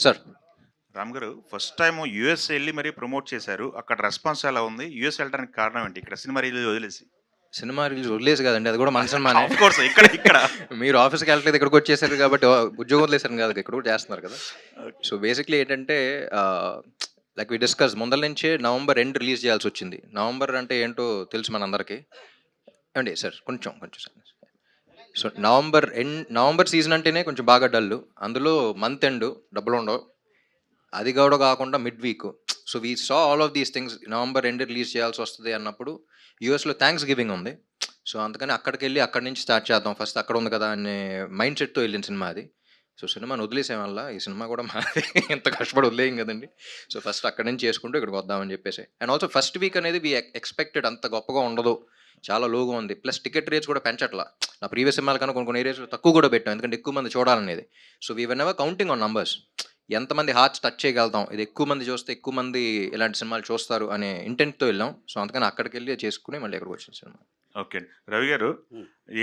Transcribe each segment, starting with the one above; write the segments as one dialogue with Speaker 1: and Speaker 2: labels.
Speaker 1: Sir
Speaker 2: Ram గారు first time US వెళ్ళి మరీ ప్రమోట్ చేశారు. అక్కడ రెస్పాన్స్ ఎలా ఉంది? యూఎస్ వెళ్ళడానికి కారణం ఏంటి? ఇక్కడ సినిమా రిలీజ్ వదిలేసి.
Speaker 1: సినిమా రిలీజ్ వదిలేసి కదండి, అది కూడా మన సినిమానే.
Speaker 2: ఆఫ్ కోర్స్ ఇక్కడ ఇక్కడ
Speaker 1: మీరు ఆఫీస్కి వెళ్ళట్లేదు, ఇక్కడికి వచ్చేసారు కాబట్టి ఉద్యోగం వదిలేసారు కాదు, ఇక్కడ కూడా చేస్తున్నారు కదా. సో బేసిక్లీ ఏంటంటే లైక్ వి డిస్కస్ ముందల నుంచే నవంబర్ ఎండ్ రిలీజ్ చేయాల్సి వచ్చింది. నవంబర్ అంటే ఏంటో తెలుసు మనందరికీ. ఏమండి సార్ కొంచెం కొంచెం సార్. సో నవంబర్ సీజన్ అంటేనే కొంచెం బాగా డల్. అందులో మంత్ ఎండ్ డబ్బులు ఉండవు, అది కూడా కాకుండా mid week. So we saw all of these things. November end release చేయాల్సి వస్తుంది అన్నప్పుడు యూఎస్లో థ్యాంక్స్ గివింగ్ ఉంది. సో అందుకని అక్కడికి వెళ్ళి అక్కడి నుంచి స్టార్ట్ చేద్దాం, ఫస్ట్ అక్కడ ఉంది కదా అనే మైండ్ సెట్తో వెళ్ళిన సినిమా అది. సో సినిమాని వదిలేసే వల్ల ఈ సినిమా కూడా మాది ఎంత కష్టపడి వదిలేయం కదండి. సో ఫస్ట్ అక్కడి నుంచి చేసుకుంటూ ఇక్కడికి వద్దామని చెప్పేసి. అండ్ ఆల్సో ఫస్ట్ వీక్ అనేది వి ఎక్స్పెక్టెడ్ అంత గొప్పగా ఉండదు, చాలా లోగా ఉంది. ప్లస్ టికెట్ రేట్స్ కూడా పెంచట్లా. నా ప్రీవియస్ సినిమాల కన్నా కొన్ని ఏరియాస్ తక్కువ కూడా పెట్టాం, ఎందుకంటే ఎక్కువ మంది చూడాలనేది. So we were never counting on numbers, ఎంతమంది హార్ట్స్ టచ్ చేయగలుగుతాం, ఇది ఎక్కువ మంది చూస్తే ఎక్కువ మంది ఇలాంటి సినిమాలు చూస్తారు అనే ఇంటెంట్తో వెళ్ళాం. సో అందుకని అక్కడికి వెళ్ళి చేసుకుని మళ్ళీ ఎక్కడికి వచ్చిన సినిమా.
Speaker 2: ఓకే. రవి గారు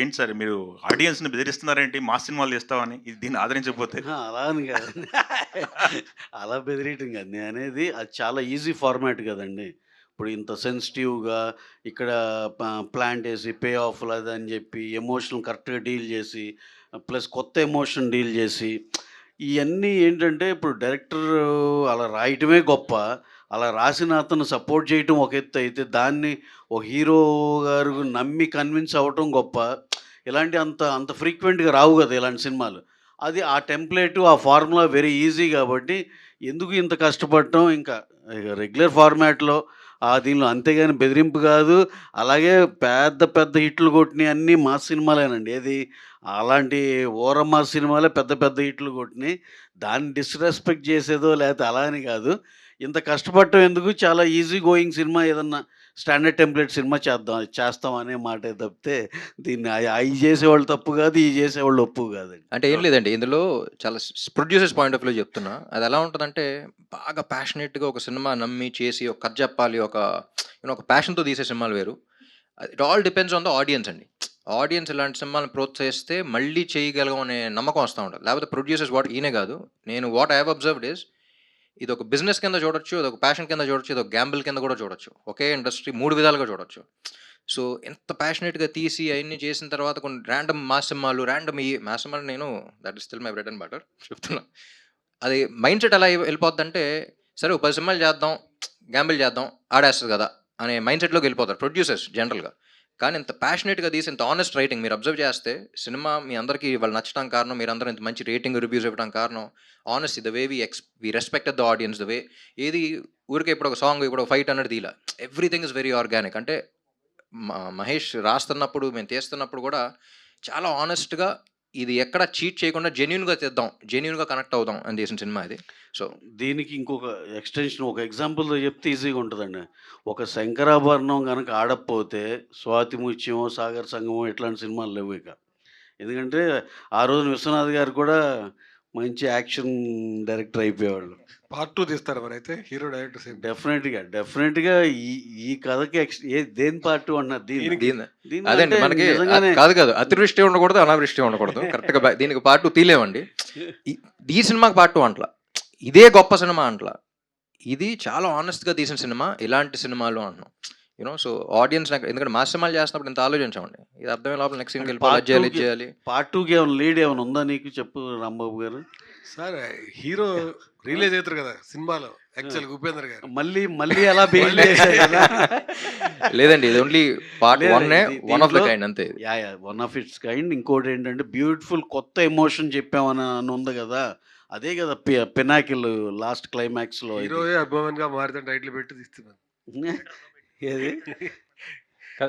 Speaker 2: ఏంటి సార్ మీరు ఆడియన్స్ని బెదిరిస్తున్నారేంటి? మా సినిమాలు తీస్తామని, ఇది దీన్ని ఆదరించకపోతే?
Speaker 3: అలా అని కదండి. అలా బెదిరియటం కాదు నేను అనేది. అది చాలా ఈజీ ఫార్మాట్ కదండి. ఇప్పుడు ఇంత సెన్సిటివ్గా ఇక్కడ ప్లాంట్ వేసి పే ఆఫ్లు అది అని చెప్పి ఎమోషన్ కరెక్ట్గా డీల్ చేసి ప్లస్ కొత్త ఎమోషన్ డీల్ చేసి ఇవన్నీ ఏంటంటే ఇప్పుడు డైరెక్టర్ అలా రాయటమే గొప్ప. అలా రాసిన అతను సపోర్ట్ చేయటం ఒక ఎత్తు అయితే, దాన్ని ఒక హీరో గారు నమ్మి కన్విన్స్ అవ్వటం గొప్ప. ఇలాంటి అంత అంత ఫ్రీక్వెంట్గా రావు కదా ఇలాంటి సినిమాలు. అది ఆ టెంప్లేటు ఆ ఫార్ములా వెరీ ఈజీ కాబట్టి ఎందుకు ఇంత కష్టపడటం. ఇంకా రెగ్యులర్ ఫార్మాట్లో దీనిలో అంతేగాని బెదిరింపు కాదు. అలాగే పెద్ద పెద్ద హిట్లు కొట్టినవి అన్నీ మాస్ సినిమాలేనండి. ఏది అలాంటి ఓరమా సినిమాలే పెద్ద పెద్ద హిట్లు కొట్టినాయి. దాన్ని డిస్రెస్పెక్ట్ చేసేదో లేకపోతే అలా అని కాదు. ఇంత కష్టపడటం ఎందుకు, చాలా ఈజీ గోయింగ్ సినిమా ఏదన్నా స్టాండర్డ్ టెంప్లెట్ సినిమా చేస్తాం అనే మాటే తప్పితే దీన్ని అవి చేసేవాళ్ళు తప్పు కాదు, ఇవి చేసేవాళ్ళు ఒప్పు కాదండి.
Speaker 1: అంటే ఏం లేదండి, ఇందులో చాలా ప్రొడ్యూసర్స్ పాయింట్ ఆఫ్ వ్యూ చెప్తున్నా. అది ఎలా ఉంటుందంటే బాగా ప్యాషనేట్గా ఒక సినిమా నమ్మి చేసి ఒక కథ చెప్పాలి, ఒక ప్యాషన్తో తీసే సినిమాలు వేరు. It all depends on the audience అండి. ఆడియన్స్ ఇలాంటి సినిమాలను ప్రోత్సహిస్తే మళ్ళీ చేయగలం అనే నమ్మకం వస్తూ ఉంటుంది. లేకపోతే ప్రొడ్యూసర్స్ ఈయనే కాదు, నేను what I have observed is ఇది ఒక బిజినెస్ కింద చూడొచ్చు, ఇది ఒక ప్యాషన్ కింద చూడొచ్చు, ఇది ఒక గ్యాంబుల్ కింద కూడా చూడొచ్చు. ఒకే ఇండస్ట్రీ 3 విధాలుగా చూడొచ్చు. సో ఎంత ప్యాషనేట్గా తీసి అవన్నీ చేసిన తర్వాత కొన్ని ర్యాండమ్ మాస్ సినిమాలు, మాస్ సినిమాలు నేను that is still my bread and butter చెప్తున్నా. అది మైండ్ సెట్ ఎలా వెళ్ళిపోద్దంటే, సరే ఒక 10 సినిమాలు చేద్దాం, గ్యాంబుల్ చేద్దాం, ఆడేస్తుంది కదా అనే మైండ్ సెట్లోకి వెళ్ళిపోతారు ప్రొడ్యూసర్స్ జనరల్గా. కానీ ఇంత ప్యాషనేట్గా తీసి ఇంత ఆనెస్ట్ రైటింగ్ మీరు అబ్జర్వ్ చేస్తే, సినిమా మీ అందరికీ వాళ్ళు నచ్చడానికి కారణం, మీరు అందరూ ఇంత మంచి రేటింగ్ రివ్యూస్ ఇవ్వడానికి కారణం honesty, the way we respected the audience, the way ఏది ఊరికే ఇప్పుడు ఒక సాంగ్ ఇప్పుడు ఒక ఫైట్ అన్నది తీలా, ఎవ్రీథింగ్ ఇస్ వెరీ ఆర్గానిక్. అంటే మహేష్ రాస్తున్నప్పుడు మేము తీస్తున్నప్పుడు కూడా చాలా ఆనెస్ట్గా ఇది ఎక్కడ చీట్ చేయకుండా జెన్యున్గా తీద్దాం, జెన్యున్గా కనెక్ట్ అవుదాం అని చేసిన సినిమా ఇది. సో
Speaker 3: దీనికి ఇంకొక ఎక్స్టెన్షన్ ఒక ఎగ్జాంపుల్తో చెప్తే ఈజీగా ఉంటుందండి. ఒక శంకరాభరణం కనుక ఆడకపోతే స్వాతి ముత్యమో సాగర్ సంగమో ఇట్లాంటి సినిమాలు లేవు ఇక. ఎందుకంటే ఆ రోజున విశ్వనాథ్ గారు కూడా మంచి యాక్షన్ డైరెక్టర్ అయిపోయేవాళ్ళు.
Speaker 4: పార్ట్ 2 తీస్తారు మరి అయితే హీరో డైరెక్టర్ సేమ్.
Speaker 3: డెఫినెట్గా ఈ ఈ కథకి దేని పార్ట్ 2 అన్నారు
Speaker 1: అదండి మనకి కాదు అతివృష్టి ఉండకూడదు, అనావృష్టి ఉండకూడదు. కరెక్ట్గా దీనికి పార్ట్ 2 తీలేమండి. ఈ సినిమాకి పార్ట్ 2 అంట్లా, ఇదే గొప్ప సినిమా అంట్లా. ఇది చాలా ఆనెస్ట్గా తీసిన సినిమా, ఇలాంటి సినిమాలు అంటున్నాం. సో ఆడియన్స్ ఎందుకంటే మా సినిమాలు చేస్తున్నప్పుడు ఇంత ఆలోచించామండి. ఇది అర్థమే లోపల నెక్స్ట్ సీన్కి వెళ్ళిపోవాలి, చేయాలి.
Speaker 3: పార్ట్ 2కి ఏమైనా లీడ్ ఏమైనా ఉందా నీకు చెప్పు రాంబాబు గారు.
Speaker 4: సార్ హీరో రిలీజ్ అవుతారు కదా సినిమాలో, యాక్చువల్గా ఉపేంద్ర గారు
Speaker 3: మళ్ళీ ఎలా బిగిన్ చేశారు కదా.
Speaker 1: లేదండి, ఇది only part 1 of the kind అంతే.
Speaker 3: One of its kind. ఇంకోటి ఏంటంటే బ్యూటిఫుల్ కొత్త ఎమోషన్ చెప్పామని ఉంది కదా, అదే కదా పినాకిల్ లాస్ట్ క్లైమాక్స్ లో
Speaker 4: హీరో అభిమానిగా మారితే టైటిల్ పెట్టి తీస్తున్నాను.
Speaker 3: ఏది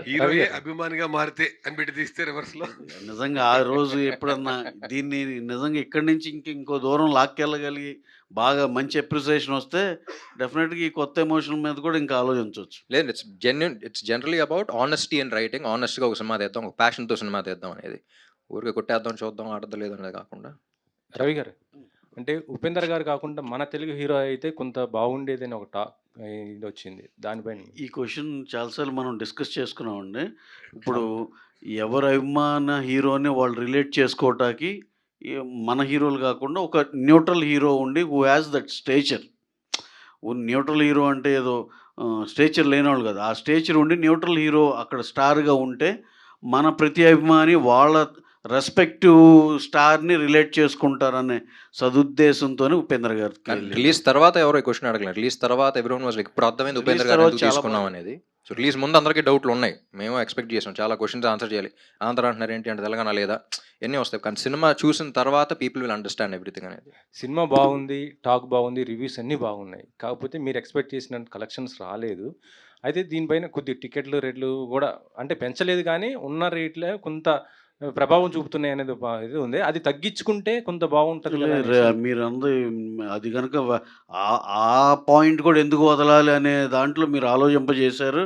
Speaker 4: హీరో అభిమానిగా మారితే అని పెట్టి తీస్తే రివర్స్ లో.
Speaker 3: నిజంగా ఆ రోజు ఎప్పుడన్నా దీన్ని నిజంగా ఇక్కడి నుంచి ఇంకో దూరం లాక్కెళ్ళగలిగి బాగా మంచి అప్రిసియేషన్ వస్తే డెఫినెట్గా ఈ కొత్త ఎమోషన్ మీద కూడా ఇంకా ఆలోచించవచ్చు.
Speaker 1: లేదు, it's generally about honesty and writing. ఆనెస్ట్గా ఒక సినిమా తీద్దాం, ఒక ప్యాషన్తో సినిమా తీద్దాం అనేది. ఊరికే కొట్టేద్దాం చూద్దాం ఆడలేదు అనేది కాకుండా.
Speaker 5: రవి గారు అంటే ఉపేందర్ గారు కాకుండా మన తెలుగు హీరో అయితే కొంత బాగుండేది అని ఒక ఇది వచ్చింది. దానిపైన
Speaker 3: ఈ క్వశ్చన్ చాలాసార్లు మనం డిస్కస్ చేసుకున్నామండి. ఇప్పుడు ఎవరి అభిమాన హీరోని వాళ్ళు రిలేట్ చేసుకోవటానికి ఈ మన హీరోలు కాకుండా ఒక న్యూట్రల్ హీరో ఉండి who has that stature. Neutral hero అంటే ఏదో స్టేచర్ లేనివాళ్ళు కాదు. ఆ స్టేచర్ ఉండి న్యూట్రల్ హీరో అక్కడ స్టార్‌గా ఉంటే, మన ప్రతి అభిమాని వాళ్ళ రెస్పెక్టివ్ స్టార్‌ని రిలేట్ చేసుకుంటారనే సదుద్దేశంతోనే ఉపేంద్ర గారికి
Speaker 1: కానీ
Speaker 3: వెళ్ళింది.
Speaker 1: రిలీజ్ తర్వాత ఎవరో ఈ క్వెషన్ అడగలేదు. రిలీజ్ తర్వాత ఎవ్రీవన్ వాస్ లైక్ ఇప్పుడు అర్థమైంది ఉపేంద్ర
Speaker 3: రిలీజ్
Speaker 1: గారిని
Speaker 3: తర్వాత
Speaker 1: ఎందుకు
Speaker 3: చాలా
Speaker 1: తీసుకున్నాం
Speaker 3: బాగా
Speaker 1: అనేది. సో రిలీజ్ ముందు అందరికీ డౌట్లు ఉన్నాయి. మేము ఎక్స్పెక్ట్ చేసాం చాలా క్వశ్చన్స్ ఆన్సర్ చేయాలి. ఆంధ్ర అంటున్నారు ఏంటి అంటే తెలంగాణ లేదా ఎన్ని వస్తాయి. కానీ సినిమా చూసిన తర్వాత పీపుల్ విల్ అండర్స్టాండ్ ఎవ్రీథింగ్ అనేది.
Speaker 5: సినిమా బాగుంది, టాక్ బాగుంది, రివ్యూస్ అన్నీ బాగున్నాయి. కాకపోతే మీరు ఎక్స్‌పెక్ట్ చేసినంత కలెక్షన్స్ రాలేదు. అయితే దీనిపైన కొద్ది టికెట్లు రేట్లు గూడా అంటే పెంచలేదు కానీ, ఉన్న రేట్లే కొంత ప్రభావం చూపుతున్నాయనేది ఇది ఉంది. అది తగ్గించుకుంటే కొంత బాగుంటది కదా అనేసి.
Speaker 3: మీరందరూ అది గనుక ఆ పాయింట్ కూడా ఎందుకు వదలాలి అనే దాంట్లో మీరు ఆలోచింపజేశారు.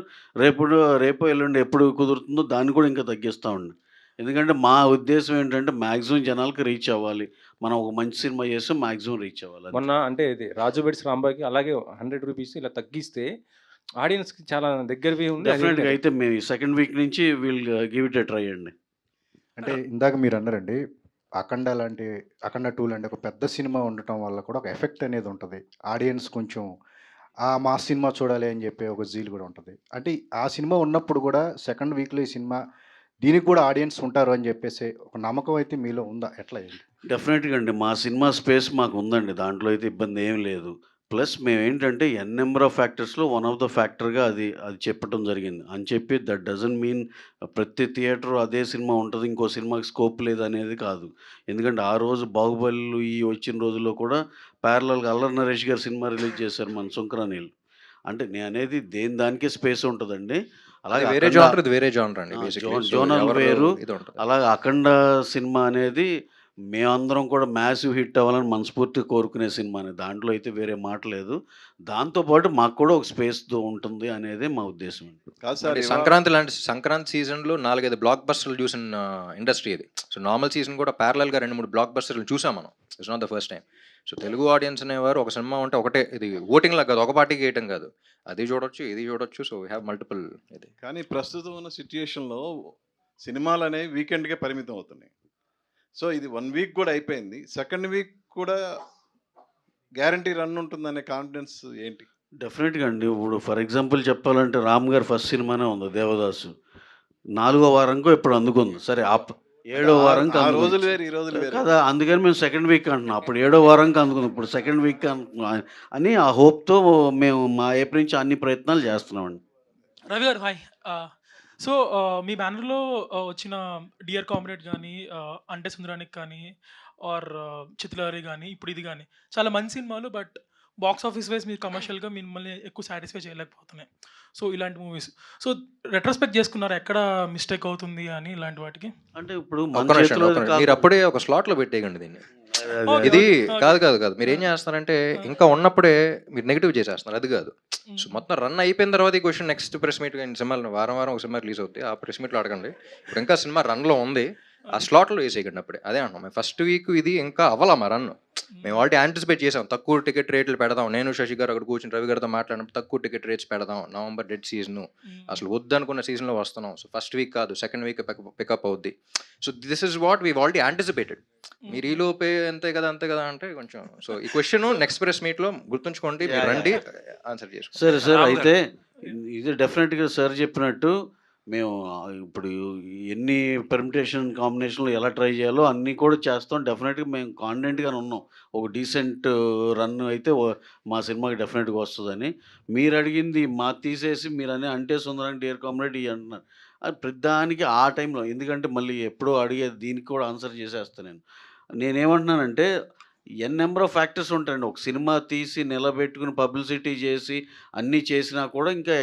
Speaker 3: రేపో ఎల్లుండి ఎప్పుడు కుదురుతుందో దాన్ని కూడా ఇంకా తగ్గిస్తామండి. ఎందుకంటే మా ఉద్దేశ్యం ఏంటంటే మాక్సిమం జనాలకి రీచ్ అవ్వాలి. మనం ఒక మంచి సినిమా చేస్తే మాక్సిమం రీచ్ అవ్వాలి. అంతే.
Speaker 5: మొన్న అంటే ఇది 'రాజు వెడ్స్ రాంబాయ్‌కి' అలాగే రూ. 100 ఇలా తగ్గిస్తే ఆడియన్స్‌కి చాలా దగ్గరవి ఉంది.
Speaker 3: డెఫినెట్‌గా అయితే మేము ఈ సెకండ్ వీక్ నుంచి will give it a try అండి.
Speaker 6: అంటే ఇందాక మీరన్నారండి, 'అఖండ 2' లాంటి ఒక పెద్ద సినిమా ఉండటం వల్ల కూడా ఒక ఎఫెక్ట్ అనేది ఉంటది. ఆడియన్స్ కొంచెం ఆ మాస్ సినిమా చూడాలి అని చెప్పి ఒక జీల్ కూడా ఉంటది. అంటే ఆ సినిమా ఉన్నప్పుడు కూడా సెకండ్ వీక్‌లో ఈ సినిమా దీనికి కూడా ఆడియన్స్ ఉంటారు అని చెప్పేసి ఒక నమ్మకం అయితే మీలో ఉందా? ఎట్లా ఏంటి?
Speaker 3: డెఫినెట్‌గా అండి. మా సినిమా స్పేస్ మాకుందండి. దాంట్లో అయితే ఇబ్బంది ఏమి లేదు. ప్లస్ మేమేంటంటే నెంబర్ ఆఫ్ ఫ్యాక్టర్స్‌లో వన్ ఆఫ్ ద ఫ్యాక్టర్‌గా అది చెప్పటం జరిగింది. అని చెప్పి దట్ డజంట్ మీన్ ప్రతి థియేటర్ అదే సినిమా ఉంటది. ఇంకో సినిమాకి స్కోప్ లేదనేది కాదు. ఎందుకంటే ఆ రోజు 'బాహుబలిలు' వచ్చిన రోజుల్లో కూడా ప్యారలల్‌గా 'అల్లరి నరేష్' గారి సినిమా రిలీజ్ చేశారు మన 'సుంకరనీలు.' అంటే నేననేది దేని దానికే స్పేస్ ఉంటదండి.
Speaker 1: అది
Speaker 3: అలాగే
Speaker 1: వేరే
Speaker 3: 'అఖండ'
Speaker 1: జానర్, ఇది వేరే జానర్ అండి బేసికల్లీ. సో
Speaker 3: జోనల్
Speaker 1: ఎవరు
Speaker 3: వేరు.
Speaker 1: ఇది ఉంటది.
Speaker 3: అలాగే 'అఖండ' సినిమా అనేది మేమందరం కూడా మ్యాసివ్ హిట్ అవ్వాలని మనస్ఫూర్తిగా కోరుకునే సినిమానే. దాంట్లో అయితే వేరే మాట లేదు. దాంతో పాటు మాకు కూడా ఒక స్పేస్ ఉంటుంది అనేదే మా ఉద్దేశ్యం అండి.
Speaker 7: కాదు సార్
Speaker 1: అంటే సంక్రాంతి సీజన్‌లో 4, 5 బ్లాక్ బస్టర్‌లు చూసిన ఇండస్ట్రీ ఇది. సో నార్మల్ సీజన్ కూడా ప్యారలల్‌గా 2, 3 బ్లాక్ బస్టర్‌లు చూసాం మనం. It's not the first time. So Telugu audience అనేవారు ఒక సినిమా ఉంటే ఒకటే ఇది ఓటింగ్‌లా కాదు. ఒక పార్టీకి ఏయటం కాదు. అది చూడొచ్చు, ఇది చూడొచ్చు. సో వి హావ్ మల్టిపుల్ ఇది.
Speaker 7: కానీ ప్రస్తుతం ఉన్న సిట్యుయేషన్‌లో సినిమాలనేవి వీకెండ్‌కే పరిమితం అవుతున్నాయి. సో ఇది 1 వీక్ కూడా అయిపోయింది. సెకండ్ వీక్ కూడా గ్యారంటీ రన్ ఉంటుందనే కాన్ఫిడెన్స్ ఏంటి?
Speaker 3: డెఫినెట్‌గా అండి. ఇప్పుడు ఫర్ ఎగ్జాంపుల్ చెప్పాలంటే 'రామ్' గారి ఫస్ట్ సినిమానే ఉంది 'దేవదాసు.' 4వ వారంకో ఎప్పుడో అందుకుంది. సరే 7వ వారంకి
Speaker 7: ఆ
Speaker 3: అందుకుంది.
Speaker 7: రోజులు వేరు, ఈ రోజులు వేరు.
Speaker 3: కదా! అందుకని మేము సెకండ్ వీక్ అంటున్నాం. అప్పుడు 7వ వారంకి అందుకుంది. ఇప్పుడు సెకండ్ వీక్ అని ఆ హోప్‌తో మేము మా వైపు నుంచి అన్ని ప్రయత్నాలు చేస్తున్నామండి.
Speaker 8: రవి గారు హాయ్. సో మీ బ్యానర్‌లో వచ్చిన 'డియర్ కామ్రేడ్' గానీ, 'అంటే సుందరానికి' కానీ ఆర్ 'చిత్రలహరి' గానీ, ఇప్పుడు ఇది గానీ చాలా మంచి సినిమాలు. బట్ బాక్స్ ఆఫీస్ వైస్ మీరు కమర్షియల్‌గా మిమ్మల్ని ఎక్కువ సాటిస్ఫై చేయలేకపోతున్నాయి. సో ఇలాంటి మూవీస్. సో రెట్రోస్పెక్ట్ చేసుకున్నారా ఎక్కడ మిస్టేక్ అవుతుంది అని ఇలాంటి వాటికి?
Speaker 3: అంటే ఇప్పుడు
Speaker 1: ఒక్క
Speaker 3: మన
Speaker 1: నిమిషం,
Speaker 3: చేతిలో
Speaker 1: ఒక్క నిమిషం. మీరు అప్పుడే ఒక స్లాట్‌లో పెట్టేయండి దీన్ని.
Speaker 8: ఓకే.
Speaker 1: ఇది
Speaker 8: ఓకే.
Speaker 1: కాదు. మీరేం చేస్తున్నారంటే ఇంకా ఉన్నప్పుడే మీరు నెగెటివ్ చేసేస్తున్నారు. అది కాదు. సో మొత్తం రన్ అయిపోయిన తర్వాత ఈ క్వశ్చన్ నెక్స్ట్ ప్రెస్ మీట్ సినిమాలు వారం ఒక సినిమా రిలీజ్ అవుద్ది. ఆ ప్రెస్ మీట్‌లో అడగండి. ఇప్పుడు ఇంకా సినిమా రన్‌లో ఉంది. ఆ స్లాట్‌లో వేసేయకండి అప్పుడే. అదే అంటున్నాం. ఫస్ట్ వీక్ ఇది ఇంకా అవ్వలా మా రన్. మేము ఆల్రెడీ యాంటిసిపేట్ చేసాం. తక్కువ టికెట్ రేట్లు పెడదాం. నేను శశి గారు అక్కడ కూర్చొని రవి గారితో మాట్లాడినప్పుడు తక్కువ టికెట్ రేట్స్ పెడదాం. November dead season. అసలు వద్దనుకున్న సీజన్‌లో వస్తున్నాం. సో ఫస్ట్ వీక్ కాదు, సెకండ్ వీక్ పికప్ అవుద్ది. So this is what weave already anticipated. మీరు ఈ లోపే అంతే కదా అంటే కొంచెం సో ఈ క్వశ్చన్ నెక్స్ట్ ప్రెస్ మీట్లో గుర్తుంచుకోండి. మీరు రండి, ఆన్సర్ చేసుకోండి.
Speaker 3: సరే.
Speaker 8: రామ్
Speaker 3: అయితే ఇది డెఫినెట్‌గా సార్ చెప్పినట్టు మేము ఇప్పుడు ఎన్ని పెర్మిటేషన్ కాంబినేషన్‌లు ఎలా ట్రై చేయాలో అన్నీ కూడా చేస్తాం. డెఫినెట్‌గా మేము కాన్ఫిడెంట్‌గానే ఉన్నాం. ఒక డీసెంట్ రన్ అయితే మా సినిమాకి డెఫినెట్‌గా వస్తదని. మీరడిగింది తీసేసి మీరని 'అంటే సుందరానికి', 'డియర్ కామ్రేడ్' ఇయి అంటున్నారు. అది ప్రతిదానికి ఆ టైంలో ఎందుకంటే మళ్ళీ ఎప్పుడో అడిగేది దీనికి కూడా ఆన్సర్ చేసేస్తా నేను. నేనేమంటున్నానంటే నెంబర్ ఆఫ్ ఫ్యాక్టర్స్ ఉంటాయండి. ఒక సినిమా తీసి నిలబెట్టుకొని పబ్లిసిటీ చేసి అన్నీ చేసినా కూడా ఇంకా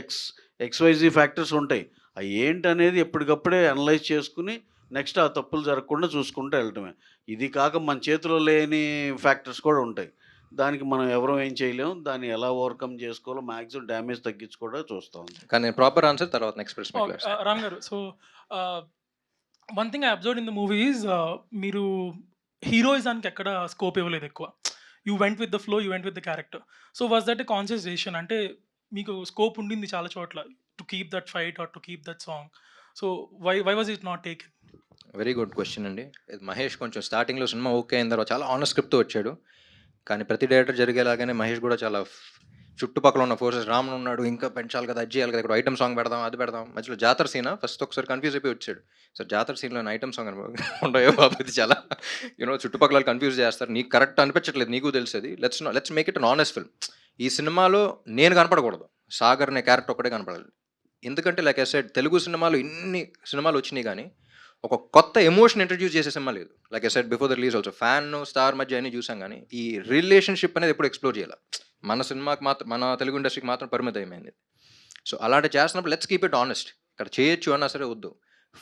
Speaker 3: ఎక్స్‌వైజీ ఫ్యాక్టర్స్ ఉంటాయి. అయి ఏంటనేది ఎప్పటికప్పుడే అనలైజ్ చేసుకొని నెక్స్ట్ ఆ తప్పులు జరగకుండా చూసుకుంటూ వెళ్ళటమే. ఇది కాక మన చేతిలో లేని ఫ్యాక్టర్స్ కూడా ఉంటాయి. దానికి మనం ఎవరం ఏం చేయలేం. దాన్ని ఎలా ఓవర్‌కమ్ చేసుకోవాలో మాక్సిమం డ్యామేజ్ తగ్గించుకోవడం చూస్తాం.
Speaker 1: కానీ నేను ప్రాపర్ ఆన్సర్ తర్వాత నెక్స్ట్ ప్రెస్ మీట్లో
Speaker 8: ఓకే.
Speaker 1: ఇస్తాను.
Speaker 8: Ram garu. So one thing I observed in the movie is మీరు హీరోయిజానికి ఎక్కడ స్కోప్ ఇవ్వలేదు ఎక్కువ. You went with the flow, you went with the character. So was that a conscious decision? అంటే మీకు స్కోప్ ఉండింది చాలా చోట్ల to keep that fight or to keep that song. So why was it not taken?
Speaker 1: Very good question అండి. ఇది మహేష్ కొంచెం స్టార్టింగ్‌లో cinema okay అయిన తర్వాత చాలా ఆనెస్ట్ స్క్రిప్ట్‌తో వచ్చాడు. కానీ ప్రతి డైరెక్టర్ జరిగేలాగానే మహేష్ కూడా చాలా చుట్టుపక్కల ఉన్న ఫోర్సెస్ రాముడు ఉన్నాడు, ఇంకా పెంచాలి కదా, అది చేయాలి కదా, ఇక్కడ ఐటమ్ సాంగ్ పెడదాం, అది పెడదాం. మధ్యలో జాతర సీనా ఫస్ట్ ఒకసారి కన్ఫ్యూజ్ అయిపోయి వచ్చాడు. సార్ జాతర సీన్‌లో ఐటమ్ సాంగ్ ఉండయో బాబు, ఇది చాలా చుట్టుపక్కల కన్ఫ్యూజ్ చేస్తారు. నీకు కరెక్ట్ అనిపించట్లేదు, నీకు తెలిసేది. Let's make it an honest film. ఈ సినిమాలో నేను కనపడకూడదు, సాగర్ అనే క్యారెక్టర్ ఒక్కటే కనపడాలి. ఎందుకంటే లైక్ ఐ సెడ్, తెలుగు సినిమాలు ఇన్ని సినిమాలు వచ్చినాయి కానీ ఒక కొత్త ఎమోషన్ ఇంట్రడ్యూస్ చేసే సినిమా లేదు. Like I said before the release also, fan star మధ్య అన్ని చూసాం కానీ ఈ రిలేషన్షిప్ అనేది ఎప్పుడు ఎక్స్ప్లోర్ చేయాలి. మన సినిమాకి మాత్రం, మన తెలుగు ఇండస్ట్రీకి మాత్రం పరిమితం అయిపోయింది. సో అలాంటి చేస్తున్నప్పుడు లెట్స్ కీప్ ఇట్ ఆనెస్ట్. ఇక్కడ చేయొచ్చు అన్నా సరే వద్దు,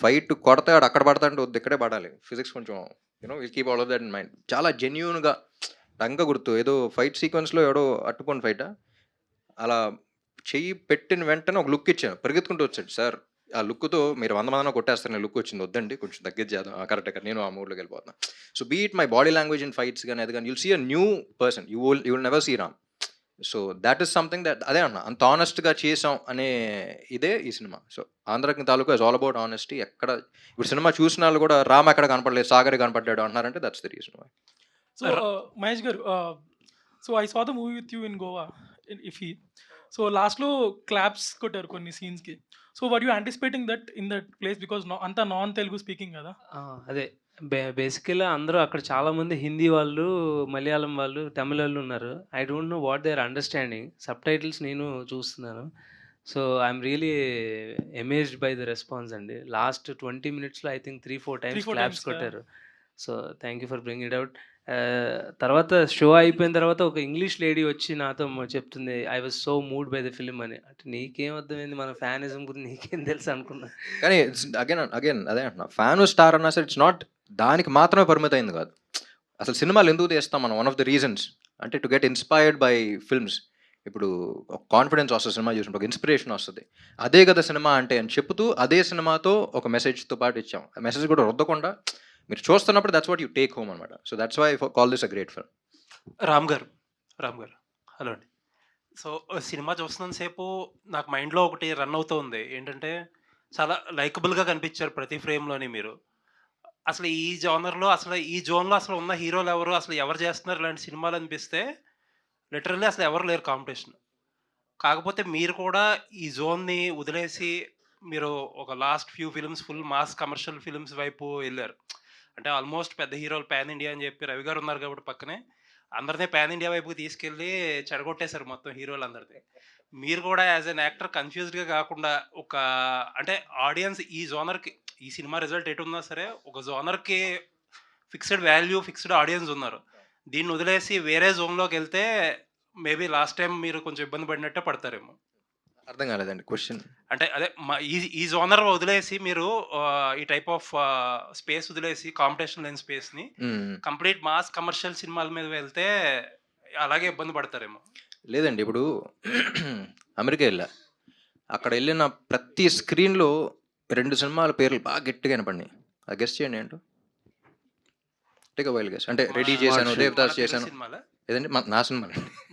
Speaker 1: ఫైట్ కొడతాడు అక్కడ పడతాడంటే వద్దు, ఇక్కడే పడాలి. ఫిజిక్స్ కొంచెం will keep all of that in mind. చాలా జెన్యూన్గా రంగ గుర్తు ఏదో ఫైట్ సీక్వెన్స్లో ఎవడో అట్టుకొని ఫైటా అలా చెయ్యి పెట్టిన వెంటనే ఒక లుక్ ఇచ్చాను, పరిగెత్తుకుంటూ వచ్చాడు. సార్ ఆ లుక్తో మీరు 100 మందిన కొట్టేస్తారు, నేను లుక్ వచ్చింది వద్దండి, కొంచెం తగ్గించేద్దాం, కరెక్ట్ నేను ఆ మూడ్లోకి వెళ్ళిపోతున్నాను. So beat my body language in fights కానీ అది కానీ you'll see a new person, you will never see Ram. So that is something that, అదే అన్న అంత ఆనెస్ట్గా చేసాం అనే ఇదే ఈ సినిమా. సో ఆంధ్రకి తాలూకా ఇస్ ఆల్ అబౌట్ ఆనెస్టీ. ఎక్కడ ఇప్పుడు సినిమా చూసిన వాళ్ళు కూడా రామ్ ఎక్కడ కనపడలేదు, సాగర్ కనపడ్డాడు అంటున్నారంటే that's the reason why.
Speaker 8: So Mahesh garu, so I saw the movie with you in Goa in IFFI. So లాస్ట్లో క్లాప్స్ కొట్టారు కొన్ని సీన్స్కి. So were you anticipating that in that place, because అంతా నాన్ తెలుగు స్పీకింగ్ కదా?
Speaker 9: అదే బేసికల్గా అందరూ అక్కడ చాలామంది హిందీ వాళ్ళు, మలయాళం వాళ్ళు, తమిళ వాళ్ళు ఉన్నారు. I don't know what they are understanding. Subtitles నేను చూస్తున్నాను. So I'm really amazed by the response అండి. లాస్ట్ 20 minutesలో I think 3-4 times
Speaker 8: 3-4
Speaker 9: claps
Speaker 8: times,
Speaker 9: కొట్టారు. So thank you for bring it out. తర్వాత షో అయిపోయిన తర్వాత ఒక ఇంగ్లీష్ లేడీ వచ్చి నాతో చెప్తుంది, I was so moved by the film అని. అంటే నీకేం అర్థమైంది, మన ఫ్యానిజం గురించి నీకేం తెలుసు అనుకున్నా.
Speaker 1: కానీ అగైన్ అదే అంటున్నా, ఫ్యాన్ స్టార్ అన్నా సరే ఇట్స్ నాట్ దానికి మాత్రమే పరిమితమైంది కాదు. అసలు సినిమాలు ఎందుకు తీస్తాం మనం, వన్ ఆఫ్ ద రీజన్స్ అంటే to get inspired by films. ఇప్పుడు ఒక కాన్ఫిడెన్స్ వస్తుంది సినిమా చూసినప్పుడు, ఒక ఇన్స్పిరేషన్ వస్తుంది. అదే కదా సినిమా అంటే అని చెప్తూ అదే సినిమాతో ఒక మెసేజ్తో పాటు ఇచ్చాం. ఆ మెసేజ్ కూడా రుద్దకుండా మీరు చూస్తున్నప్పుడు that's what you take home అనమాట. So that's why call this a great film.
Speaker 10: Ram garu hello అండి. సో సినిమా చూస్తున్నంతసేపు నాకు మైండ్లో ఒకటి రన్ అవుతూ ఉంది. ఏంటంటే చాలా లైకబుల్గా కనిపించారు ప్రతి ఫ్రేమ్లోని మీరు. అసలు ఈ జోనర్లో, అసలు ఈ జోన్లో అసలు ఉన్న హీరోలు ఎవరు, అసలు ఎవరు చేస్తున్నారు ఇలాంటి సినిమాలు అనిపిస్తే లిటరల్లీ అసలు ఎవరు లేరు కాంపిటీషన్. కాకపోతే మీరు కూడా ఈ జోన్ని వదిలేసి మీరు ఒక last few films full mass commercial films వైపు వెళ్ళారు. అంటే ఆల్మోస్ట్ పెద్ద హీరోలు పాన్ ఇండియా అని చెప్పి రవి గారు ఉన్నారు కాబట్టి పక్కనే అందరినీ పాన్ ఇండియా వైపుకి తీసుకెళ్ళి చెడగొట్టేశారు మొత్తం హీరోలు అందరినీ. మీరు కూడా యాజ్ అన్ యాక్టర్ కన్ఫ్యూజ్డ్గా కాకుండా ఒక అంటే ఆడియన్స్ ఈ జోనర్కి, ఈ సినిమా రిజల్ట్ ఎటు ఉన్నా సరే ఒక జోనర్కి ఫిక్స్డ్ వాల్యూ, ఫిక్స్డ్ ఆడియన్స్ ఉన్నారు. దీన్ని వదిలేసి వేరే జోన్లోకి వెళ్తే మేబీ లాస్ట్ టైం మీరు కొంచెం ఇబ్బంది పడినట్టే పడతారేమో.
Speaker 1: అర్థం కాలేదండి క్వశ్చన్.
Speaker 10: అంటే అదే ఈ జోనర్ వదిలేసి మీరు ఈ టైప్ ఆఫ్ స్పేస్ వదిలేసి కాంపిటీషన్ లేని స్పేస్ని కంప్లీట్ మాస్ కమర్షియల్ సినిమాల మీద వెళ్తే అలాగే ఇబ్బంది పడతారేమో.
Speaker 1: లేదండి, ఇప్పుడు అమెరికా వెళ్ళా, అక్కడ వెళ్ళిన ప్రతి స్క్రీన్లో 2 సినిమాల పేర్లు బాగా గట్టిగా వినపడినాయి. అది గెస్ట్ చేయండి ఏంటో. Take while guess. అంటే రెడీ చేశాను, దేవదాస్ చేశాను.
Speaker 10: సినిమాలా
Speaker 1: ఏదండి నా సినిమా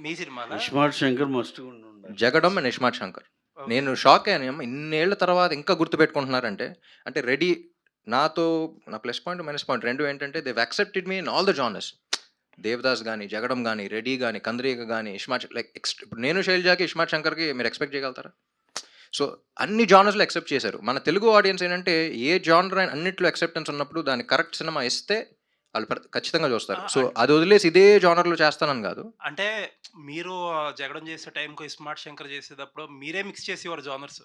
Speaker 10: మీ సినిమాలా?
Speaker 3: ఇస్మార్ట్ శంకర్ మస్ట్ ఉండాలి.
Speaker 1: జగడం అండ్ ఇస్మార్ట్ శంకర్. నేను షాక్ అయ్యాను, ఇన్నేళ్ల తర్వాత ఇంకా గుర్తుపెట్టుకుంటున్నారంటే. అంటే రెడీ నాతో నా ప్లస్ పాయింట్ మైనస్ పాయింట్ రెండు ఏంటంటే they've accepted me in all the genres. Devdas కానీ, జగడం కానీ, రెడీ కానీ, కంద్రీక కానీ, ఇస్మార్ట్ లైక్ ఇప్పుడు నేను శైలజాకి, ఇస్మార్ట్ శంకర్కి మీరు ఎక్స్పెక్ట్ చేయగలుగుతారా? సో అన్ని జానర్స్లో యాక్సెప్ట్ చేశారు. మన తెలుగు ఆడియన్స్ ఏంటంటే ఏ జానర్ అన్నింటిలో యాక్సెప్టెన్స్ ఉన్నప్పుడు దానికి కరెక్ట్ సినిమా ఇస్తే వాళ్ళు ఖచ్చితంగా చూస్తారు. సో అది వదిలేసి ఇదే జానర్లో చేస్తానని కాదు.
Speaker 10: అంటే మీరు జగడం చేసే టైంకు ఇస్మార్ట్ శంకర్ చేసేటప్పుడు మీరే మిక్స్ చేసేవారు జానర్స్.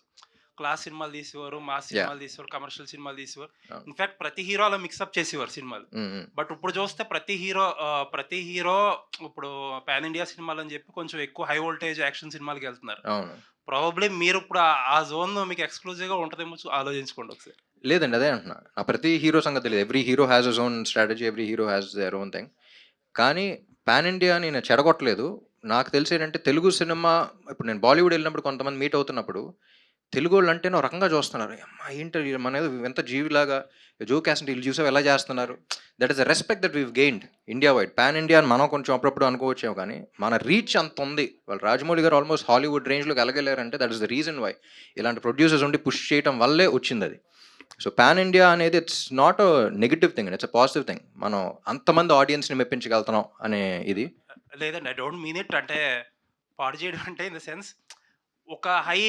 Speaker 10: క్లాస్ సినిమాలు తీసేవారు, మాస్ సినిమాలు తీసేవారు, కమర్షియల్ సినిమాలు తీసేవారు. ఇన్ఫాక్ట్ ప్రతి హీరో అలా మిక్సప్ చేసేవారు సినిమాలు. బట్ ఇప్పుడు చూస్తే ప్రతి హీరో ఇప్పుడు పాన్ ఇండియా సినిమాలు అని చెప్పి కొంచెం ఎక్కువ హై వోల్టేజ్ యాక్షన్ సినిమాలకి వెళ్తున్నారు. ప్రాబబ్లీ మీరు ఇప్పుడు ఆ జోన్ మీకు ఎక్స్క్లూజివ్గా ఉంటుందేమో ఆలోచించుకోండి ఒకసారి.
Speaker 1: లేదండి, అదే అంటున్నా, నా ప్రతి హీరో సంగతి తెలియదు. Every hero has a own strategy, every hero has their own thing. కానీ పాన్ ఇండియా నేను చెడగొట్టలేదు. నాకు తెలిసి ఏంటంటే తెలుగు సినిమా, ఇప్పుడు నేను బాలీవుడ్ వెళ్ళినప్పుడు కొంతమంది మీట్ అవుతున్నప్పుడు తెలుగు వాళ్ళు అంటే ఒక రకంగా చూస్తున్నారు. అమ్మా ఏంటి మన ఎంత జీవిలాగా జో క్యాస్ట్ వీళ్ళు చూసావు ఎలా చేస్తున్నారు. That is the respect that weave gained India wide. Pan India అని మనం కొంచెం అప్పుడప్పుడు అనుకోవచ్చేమో, కానీ మన రీచ్ అంత ఉంది. వాళ్ళు రాజమౌళి గారు ఆల్మోస్ట్ హాలీవుడ్ రేంజ్లోకి వెళ్ళగలేరంటే that is the reason why ఇలాంటి ప్రొడ్యూసర్స్ ఉండి పుష్ చేయడం వల్లే వచ్చింది అది. సో పాన్ ఇండియా అనేది it's not a negative thing, it's a positive thing. మనం అంతమంది ఆడియన్స్ని మెప్పించగలుగుతున్నాం అనే ఇది.
Speaker 10: లేదండి, ఐ డోంట్ మీన్ ఇట్. అంటే పాడు చేయడం అంటే ఇన్ ద సెన్స్ ఒక హై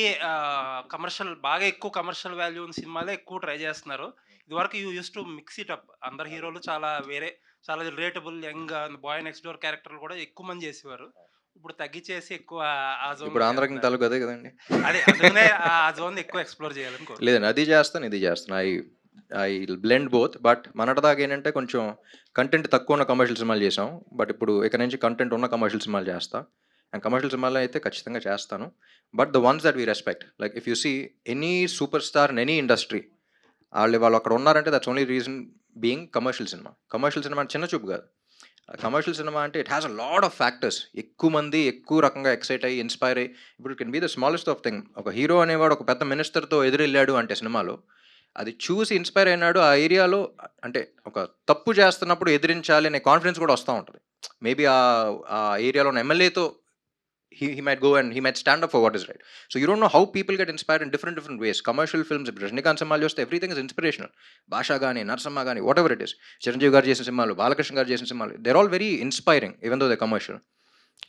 Speaker 10: కమర్షియల్, బాగా ఎక్కువ కమర్షియల్ వాల్యూ ఉన్న సినిమాలే ఎక్కువ ట్రై చేస్తున్నారు. ఇదివరకు you use to mix it up. అందరు హీరోలు చాలా చాలా relatable young boy next door క్యారెక్టర్లు కూడా ఎక్కువ మంది చేసేవారు. ఇప్పుడు తగ్గించేసి ఎక్కువ ఆ జోన్
Speaker 1: ఇప్పుడు ఆంధ్రాకి తలుగు అదే కదండి.
Speaker 10: అదే అందుకనే ఆ జోన్ ఎక్కువ ఎక్స్ప్లోర్ చేయాలని కోరుకుంటున్నాను.
Speaker 1: లేదండి, అది చేస్తాను, ఇది చేస్తాను. I blend both. బట్ మొన్నటిదాకా ఏంటంటే కొంచెం కంటెంట్ తక్కువ ఉన్న కమర్షియల్ సినిమాలు చేసాం. బట్ ఇప్పుడు ఇక నుంచి కంటెంట్ ఉన్న కమర్షియల్ సినిమాలు చేస్తా. అండ్ కమర్షియల్ సినిమాలు అయితే ఖచ్చితంగా చేస్తాను. But the ones that we respect, like if you see any super star in any industry, వాళ్ళు అక్కడ ఉన్నారంటే that's only reason being commercial cinema. Commercial cinema అంటే చిన్న చూపు కాదు. కమర్షియల్ సినిమా అంటే it has a lot of factors. ఎక్కువ మంది ఎక్కువ రకంగా ఎక్సైట్ అయ్యి ఇన్స్పైర్ అయ్యి, ఇప్పుడు can be the smallest of thing. ఒక హీరో అనేవాడు ఒక పెద్ద మినిస్టర్తో ఎదురెళ్ళాడు అంటే సినిమాలో, అది చూసి ఇన్స్పైర్ అయినాడు. ఆ ఏరియాలో అంటే ఒక తప్పు చేస్తున్నప్పుడు ఎదిరించాలి అనే కాన్ఫిడెన్స్ కూడా వస్తూ ఉంటుంది. మేబీ ఆ ఏరియాలో ఉన్న ఎమ్మెల్యేతో he might go and he might stand up for what is right. So you don't know how people get inspired in different ways. Commercial films, Rajinikanth సినిమాలు చూస్తే everything is inspirational. భాషా కానీ, నరసమ్మ కానీ, whatever it is, చిరంజీవి గారు చేసిన సినిమాలు, బాలకృష్ణ గారు చేసిన సినిమాలు, they're all very inspiring even though they're commercial.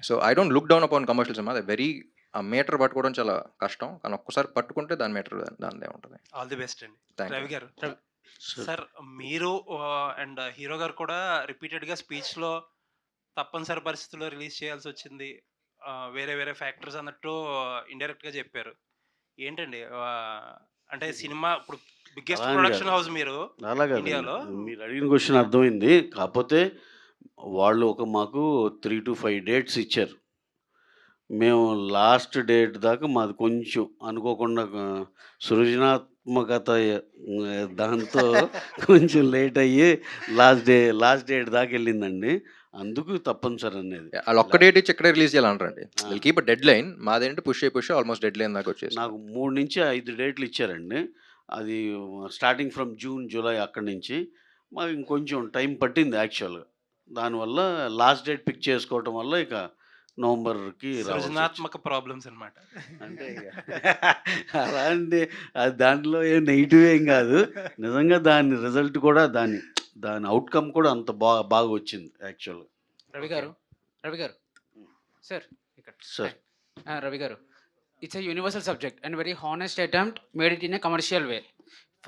Speaker 1: So I don't look down upon commercial cinema. They're very ఆ మీటర్ పట్టుకోవడం చాలా కష్టం, కానీ ఒక్కసారి పట్టుకుంటే దాని మీటర్ దానిదే ఉంటుంది.
Speaker 10: ఆల్ ది బెస్ట్ అండి.
Speaker 1: Thank
Speaker 10: Ravi
Speaker 1: you.
Speaker 10: గారు, సార్ మీరు అండ్ హీరో గారు కూడా రిపీటెడ్గా స్పీచ్లో తప్పనిసరి పరిస్థితుల్లో రిలీజ్ చేయాల్సి వచ్చింది, వేరే వేరే ఫ్యాక్టర్స్ అన్నట్టు ఇండైరెక్ట్గా చెప్పారు. ఏంటండి అంటే సినిమా ఇప్పుడు బిగ్గెస్ట్
Speaker 3: అలా
Speaker 10: ప్రొడక్షన్
Speaker 3: కాదు.
Speaker 10: హౌస్ మీరు
Speaker 3: అలాగా
Speaker 10: ఇండియాలో.
Speaker 3: మీరు అడిగిన క్వశ్చన్ అర్థమైంది. కాకపోతే వాళ్ళు మాకు 3 to 5 డేట్స్ ఇచ్చారు. మేము లాస్ట్ డేట్ దాకా మాది కొంచెం అనుకోకుండా సృజనాత్మకత దాంతో కొంచెం లేట్ అయ్యి లాస్ట్ డేట్ దాకా వెళ్ళిందండి. అందుకు తప్పనిసరి అనేది.
Speaker 1: వాళ్ళు ఒక్క డేట్ ఇచ్చి ఇక్కడే రిలీజ్ చేయాలంటారండి. వీళ్ళు కీప్ డెడ్ లైన్. మాదేంటి పుష్ ఆల్మోస్ట్ డెడ్ లైన్ దాకా వచ్చేసి
Speaker 3: నాకు 3 నుంచి 5 డేట్లు ఇచ్చారండి. అది స్టార్టింగ్ ఫ్రమ్ జూన్, జూలై అక్కడి నుంచి. మాకు ఇంకొంచెం టైం పట్టింది యాక్చువల్గా. దానివల్ల లాస్ట్ డేట్ పిక్ చేసుకోవటం వల్ల ఇక నవంబర్కి
Speaker 10: సృజనాత్మక ప్రాబ్లమ్స్ అనమాట.
Speaker 3: అంటే అలా అంటే అది దాంట్లో ఏం నెగిటివ్ ఏం కాదు. నిజంగా దాని రిజల్ట్ కూడా దాని అవుట్కమ్ కూడా అంత బాగా వచ్చింది యాక్చువల్గా.
Speaker 11: రవి గారు సార్ ఇక్కడ
Speaker 3: sir
Speaker 11: Ravi garu, it's a universal subject and very honest attempt made it in a commercial way.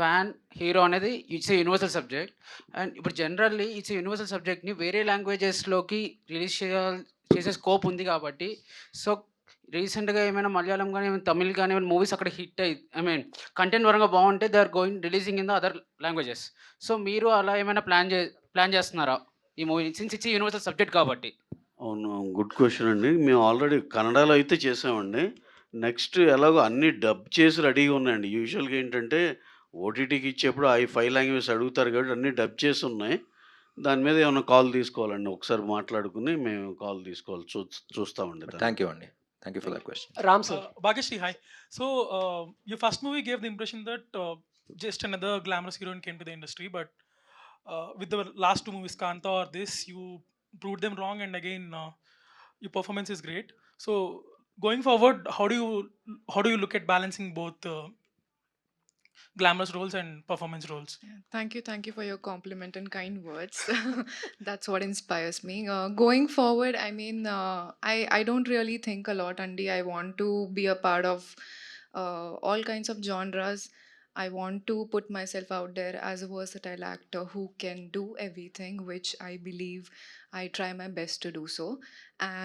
Speaker 11: Fan hero అనేది ఇట్స్ ఎ యూనివర్సల్ సబ్జెక్ట్ అండ్ ఇప్పుడు జనరల్లీ ఇట్స్ ఎ యూనివర్సల్ సబ్జెక్ట్ని వేరే లాంగ్వేజెస్లోకి రిలీజ్ చేసే స్కోప్ ఉంది కాబట్టి, సో రీసెంట్గా ఏమైనా మలయాళం కానీ తమిళ్ కానీ ఏమైనా మూవీస్ అక్కడ హిట్ అయ్యి కంటెంట్ పరంగా బాగుంటే they are going releasing in the other languages. So మీరు అలా ఏమైనా ప్లాన్ చేస్తున్నారా ఈ movie, since it's universal subject కాబట్టి?
Speaker 3: అవును, గుడ్ క్వశ్చన్ అండి. మేము ఆల్రెడీ కన్నడలో అయితే చేసామండి. నెక్స్ట్ ఎలాగో అన్నీ డబ్ చేసి రెడీగా ఉన్నాయండి. యూజువల్గా ఏంటంటే ఓటీటీకి ఇచ్చేప్పుడు 5 లాంగ్వేజెస్ అడుగుతారు కాబట్టి అన్నీ డబ్ చేసి ఉన్నాయి. దాని మీద ఏమైనా కాల్ తీసుకోవాలండి, ఒకసారి మాట్లాడుకుని మేము కాల్ తీసుకోవాలి, చూస్తామండి.
Speaker 1: థ్యాంక్ యూ అండి. Thank you for that question.
Speaker 9: Ram sir.
Speaker 8: Bhageshri, hi. So, your first movie gave the impression that just another glamorous heroine came to the industry, but with the last 2 movies, Kanta or this, you proved them wrong, and again, your performance is great. So, going forward, how do you look at balancing both glamorous roles and performance roles?
Speaker 12: Thank you for your compliment and kind words. That's what inspires me. Going forward, I mean, I don't really think a lot, Andy. I want to be a part of all kinds of genres. I want to put myself out there as a versatile actor who can do everything, which I believe I try my best to do so.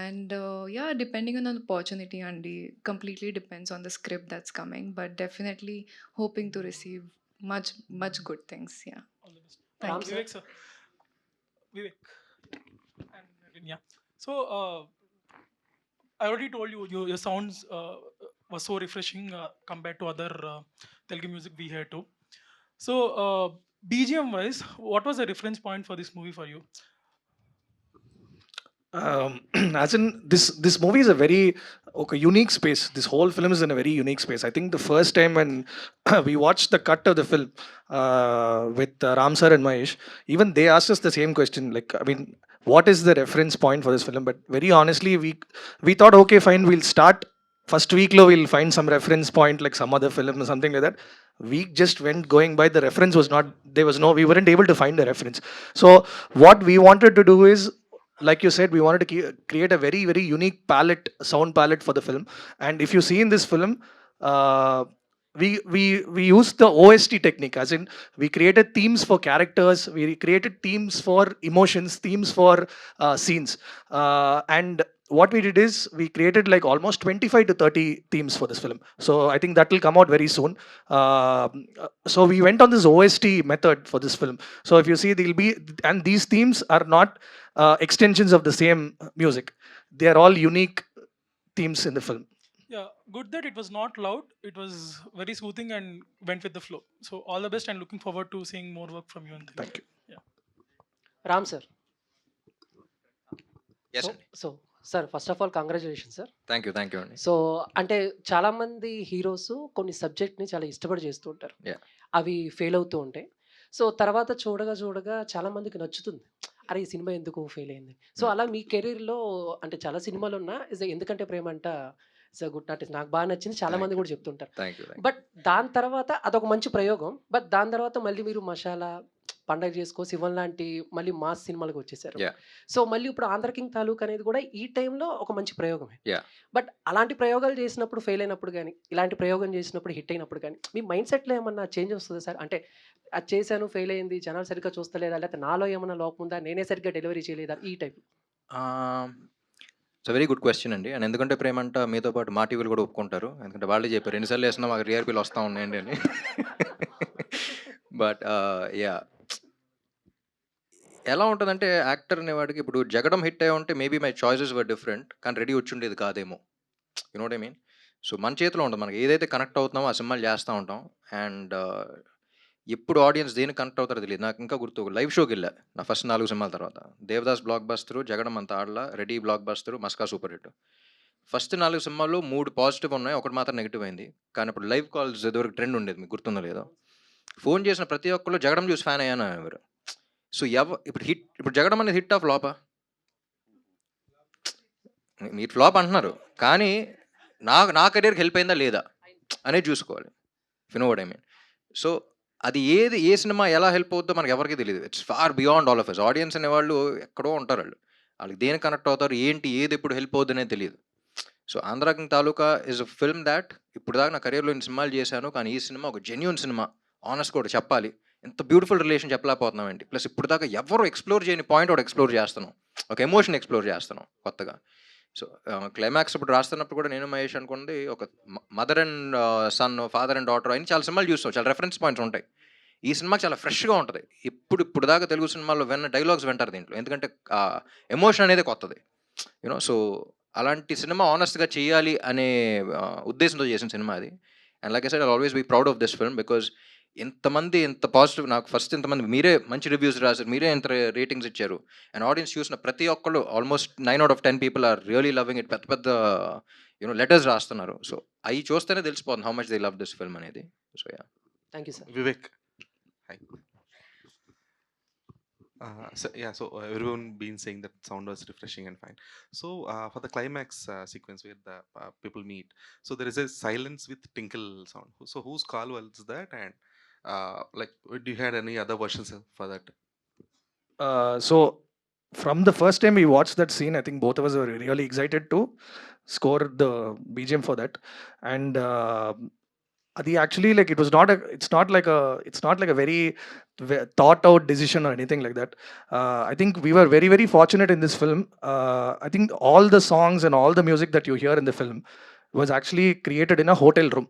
Speaker 12: And yeah, depending on the opportunity, Andy, completely depends on the script that's coming, but definitely hoping to receive much good things. Yeah.
Speaker 8: All the best.
Speaker 12: Thank you.
Speaker 8: Vivek, sir. Vivek. And yeah. So, I already told you, your sounds was so refreshing compared to other Telugu music we hear too. So, BGM wise, what was the reference point for this movie for you?
Speaker 13: As in this movie is a very unique space. This whole film is in a very unique space. I think the first time when we watched the cut of the film with Ram sir and Mahesh, even they asked us the same question, like, I mean, what is the reference point for this film? But very honestly, we thought, okay, fine, we'll start first week lo we'll find some reference point like some other film or something like that. We just went going by, the reference was not, there was no, we weren't able to find the reference. So what we wanted to do is, like you said, we wanted to create a very very unique palette, sound palette for the film. And if you see in this film, uh, we used the OST technique, as in we created themes for characters, we created themes for emotions, themes for scenes, and what we did is we created like almost 25 to 30 themes for this film. So I think that will come out very soon. So we went on this OST method for this film. So if you see, there'll be, and these themes are not extensions of the same music. They are all unique themes in the film.
Speaker 8: Yeah, good that it was not loud. It was very soothing and went with the flow. So all the best and looking forward to seeing more work from you. And
Speaker 13: Thank you.
Speaker 8: Yeah.
Speaker 14: Ram sir.
Speaker 1: Yes
Speaker 14: so
Speaker 1: అండి.
Speaker 14: So sir, first of all congratulation sir.
Speaker 1: Thank you అండి.
Speaker 14: సో అంటే చాలామంది heroes కొన్ని సబ్జెక్ట్ని చాలా ఇష్టపడి చేస్తూ ఉంటారు.
Speaker 1: Yeah.
Speaker 14: అవి ఫెయిల్ అవుతూ ఉంటాయి. సో తర్వాత చూడగా చూడగా చాలా మందికి నచ్చుతుంది. అరే, ఈ సినిమా ఎందుకు ఫెయిల్ అయింది. సో అలా మీ కెరీర్లో అంటే చాలా సినిమాలు ఉన్నా ఎందుకంటే ప్రేమంట గుడ్ ఆర్టిస్ట్ నాకు బాగా నచ్చింది, చాలా మంది కూడా చెప్తుంటారు.
Speaker 1: Thank you.
Speaker 14: బట్ దాని తర్వాత అదొక మంచి ప్రయోగం. బట్ దాని తర్వాత మళ్ళీ మీరు మసాలా, పండగ చేసుకో, శివన్ లాంటి మళ్ళీ మాస్ సినిమాలకు వచ్చేసారు.
Speaker 1: Yeah.
Speaker 14: సో మళ్ళీ ఇప్పుడు ఆంధ్ర కింగ్ తాలూక్ అనేది కూడా ఈ టైంలో ఒక మంచి ప్రయోగమే.
Speaker 1: Yeah.
Speaker 14: బట్ అలాంటి ప్రయోగాలు చేసినప్పుడు ఫెయిల్ అయినప్పుడు కానీ, ఇలాంటి ప్రయోగం చేసినప్పుడు హిట్ అయినప్పుడు కానీ, మీ మైండ్ సెట్లో ఏమన్నా చేంజ్ వస్తుందా సార్? అంటే అది చేశాను, ఫెయిల్ అయింది, జనాలు సరిగ్గా చూస్తలేదా, లేకపోతే నాలో ఏమన్నా లోపం ఉందా, నేనే సరిగ్గా డెలివరీ చేయలేదా, ఈ type?
Speaker 1: It's very good question అండి. అండ్ ఎందుకంటే ప్రేమంట మీతో పాటు మా టీవీలు కూడా ఒప్పుకుంటారు, ఎందుకంటే వాళ్ళే చెప్పారు ఎన్నిసార్లు వేసినా మాకు టీఆర్పీలు వస్తూ ఉన్నాయండి అని. బట్ యా, ఎలా ఉంటుందంటే యాక్టర్ అనేవాడికి ఇప్పుడు జగడం హిట్ అయ్యి ఉంటే maybe my choices were different, కానీ రెడీ వచ్చి ఉండేది కాదేమో. You know what I mean? So మన చేతిలో ఉంటుంది, మనకి ఏదైతే కనెక్ట్ అవుతున్నామో ఆ సినిమాలు చేస్తూ ఉంటాం. అండ్ ఎప్పుడు ఆడియన్స్ దేనికి కనెక్ట్ అవుతారో తెలియదు. నాకు ఇంకా గుర్తు, లైవ్ షోకి వెళ్ళా నా ఫస్ట్ 4 సినిమాల తర్వాత. దేవదాస్ బ్లాక్ బస్టరు, జగడం అంత ఆడలా, Ready blockbuster, Maska super hit. First 4 సినిమాల్లో 3 పాజిటివ్ ఉన్నాయి, ఒకటి మాత్రం నెగిటివ్ అయింది. కానీ ఇప్పుడు లైవ్ కాల్స్ ఇదివరకు ట్రెండ్ ఉండేది, మీకు గుర్తుందో లేదో. ఫోన్ చేసిన ప్రతి ఒక్కళ్ళు జగడం చూసి ఫ్యాన్ అయ్యాను ఎవరు. సో ఇప్పుడు జగడం అనేది హిట్ ఆఫ్ ఫ్లాపా? మీరు ఫ్లాప్ అంటున్నారు, కానీ నా కెరీర్కి హెల్ప్ అయిందా లేదా అనేది చూసుకోవాలి. You know what I mean? So అది ఏ సినిమా ఎలా హెల్ప్ అవుతుందో మనకి ఎవరికి తెలియదు. It's far beyond all of us. Audience అనేవాళ్ళు ఎక్కడో ఉంటారు, వాళ్ళకి దేనికి కనెక్ట్ అవుతారు, ఏది ఎప్పుడు హెల్ప్ అవుతుంది అనేది తెలియదు. So Andhra king taluka is a film that ఇప్పుడు దాకా నా కెరీర్లో ఇన్ని సినిమాలు చేశాను, కానీ ఈ సినిమా ఒక జెన్యూన్ సినిమా. ఆనెస్ట్ కూడా చెప్పాలి, ఎంత బ్యూటిఫుల్ రిలేషన్ చెప్పలేకపోతున్నామండి. ప్లస్ ఇప్పుడు దాకా ఎవరు ఎక్స్ప్లోర్ చేయని పాయింట్ ఒకటి ఎక్స్ప్లోర్ చేస్తున్నాం, ఒక ఎమోషన్ ఎక్స్ప్లోర్ చేస్తున్నాం కొత్తగా. సో క్లైమాక్స్ ఇప్పుడు రాస్తున్నప్పుడు కూడా నేను మహేష్ అనుకున్నది ఒక mother and son, father and daughter అని చాలా సినిమాలు చూస్తాం, చాలా రెఫరెన్స్ పాయింట్స్ ఉంటాయి. ఈ సినిమా చాలా ఫ్రెష్గా ఉంటుంది. ఇప్పుడు దాకా తెలుగు సినిమాల్లో డైలాగ్స్ వింటారు దీంట్లో, ఎందుకంటే ఎమోషన్ అనేది కొత్తది. యూనో, సో అలాంటి సినిమా ఆనెస్ట్గా చేయాలి అనే ఉద్దేశంతో చేసిన సినిమా అది. And like I said, I always be proud of this film because ఇంత పాజిటివ్, నాకు ఫస్ట్ ఇంతమంది మీరే మంచి రివ్యూస్ రాశారు, మీరే ఎంత రేటింగ్స్ ఇచ్చారు. అండ్ ఆడియన్స్ చూసిన ప్రతి ఒక్కళ్ళు almost 9 out of 10 people are really loving it. పెద్ద యూనో లెటర్స్ రాస్తున్నారు. సో అవి చూస్తేనే తెలిసిపోతుంది how much they love this film అనేది. So yeah.
Speaker 14: Thank you sir.
Speaker 15: Vivek. Hi. So everyone been saying that sound was refreshing and fine. So for the climax sequence where the people meet, so there is a silence with tinkle sound. So whose call was that? And like, do you had any other versions for that?
Speaker 13: So from the first time we watched that scene, I think both of us were really excited to score the BGM for that. And అది actually, like, it's not like a very thought out decision or anything like that. I think we were very very fortunate in this film. I think all the songs and all the music that you hear in the film was actually created in a hotel room.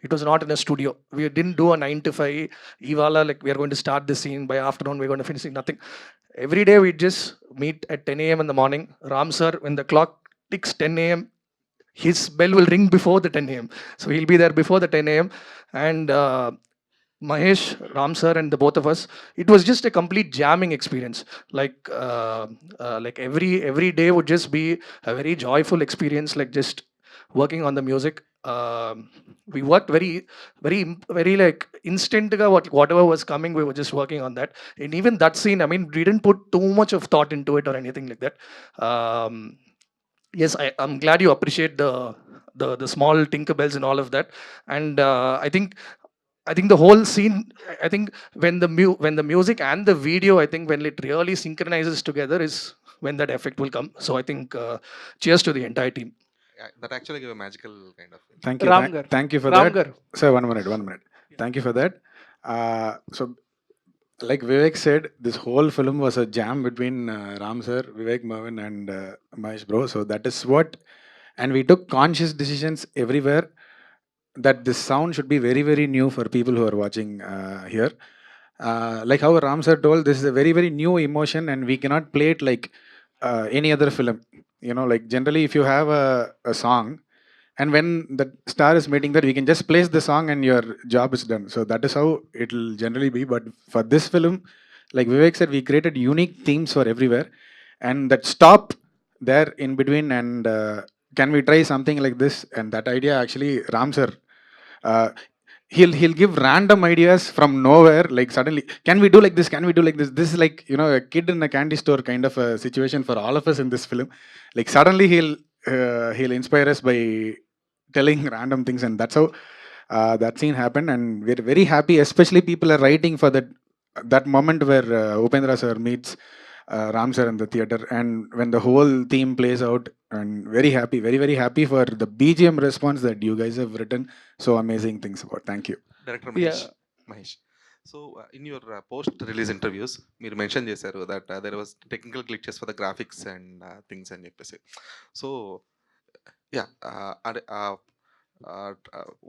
Speaker 13: It was not in a studio. We didn't do a 9 to 5 Ivala, like we are going to start the scene, by afternoon we're going to finish it, nothing. Every day we just meet at 10 a.m. in the morning. Ram sir, when the clock ticks 10 a.m., his bell will ring before the 10 a.m. So he'll be there before the 10 a.m. And Mahesh, Ram sir, and the both of us, it was just a complete jamming experience. Like every day would just be a very joyful experience, like just working on the music. We worked very very like instant, whatever was coming, we were just working on that. And even that scene, I mean, we didn't put too much of thought into it or anything like that. Yes, I'm glad you appreciate the small tinker bells and all of that. And I think I think the whole scene, I think when the music and the video, I think when it really synchronizes together is when that effect will come. So I think cheers to the entire team.
Speaker 15: Yeah, that actually gave a magical kind of feel.
Speaker 16: Thank you.
Speaker 11: Ram gar.
Speaker 16: Thank you for
Speaker 11: Ram
Speaker 16: that.
Speaker 11: gar.
Speaker 16: Sir, 1 minute, 1 minute. Thank you for that. So, like Vivek said, this whole film was a jam between Ram sir, Vivek Mervin, and Mahesh bro. So that is what, and we took conscious decisions everywhere that this sound should be very, very new for people who are watching here. Like how Ram sir told, this is a very, very new emotion, and we cannot play it like any other film. You know, like generally, if you have a song, and when the star is meeting that, we can just place the song and your job is done. So that is how it will generally be. But for this film, like Vivek said, we created unique themes for everywhere, and that stop there in between, and can we try something like this? And that idea actually, Ram sir, uh, he'll give random ideas from nowhere. Like suddenly, can we do like this? Can we do like this? This is like, you know, a kid in a candy store kind of a situation for all of us in this film. Like suddenly he'll inspire us by telling random things, and that's how that scene happened. And we're very happy, especially people are writing for that moment where Upendra sir meets Ram sir in the theater, and when the whole theme plays out. And very happy, very, very happy for the BGM response that you guys have written so amazing things about. Thank you.
Speaker 15: Director
Speaker 13: Yeah.
Speaker 15: Mahesh. So in your post-release interviews, మీరు mention చేశారు that there was technical glitches for the graphics and things అని చెప్పేసి. So yeah,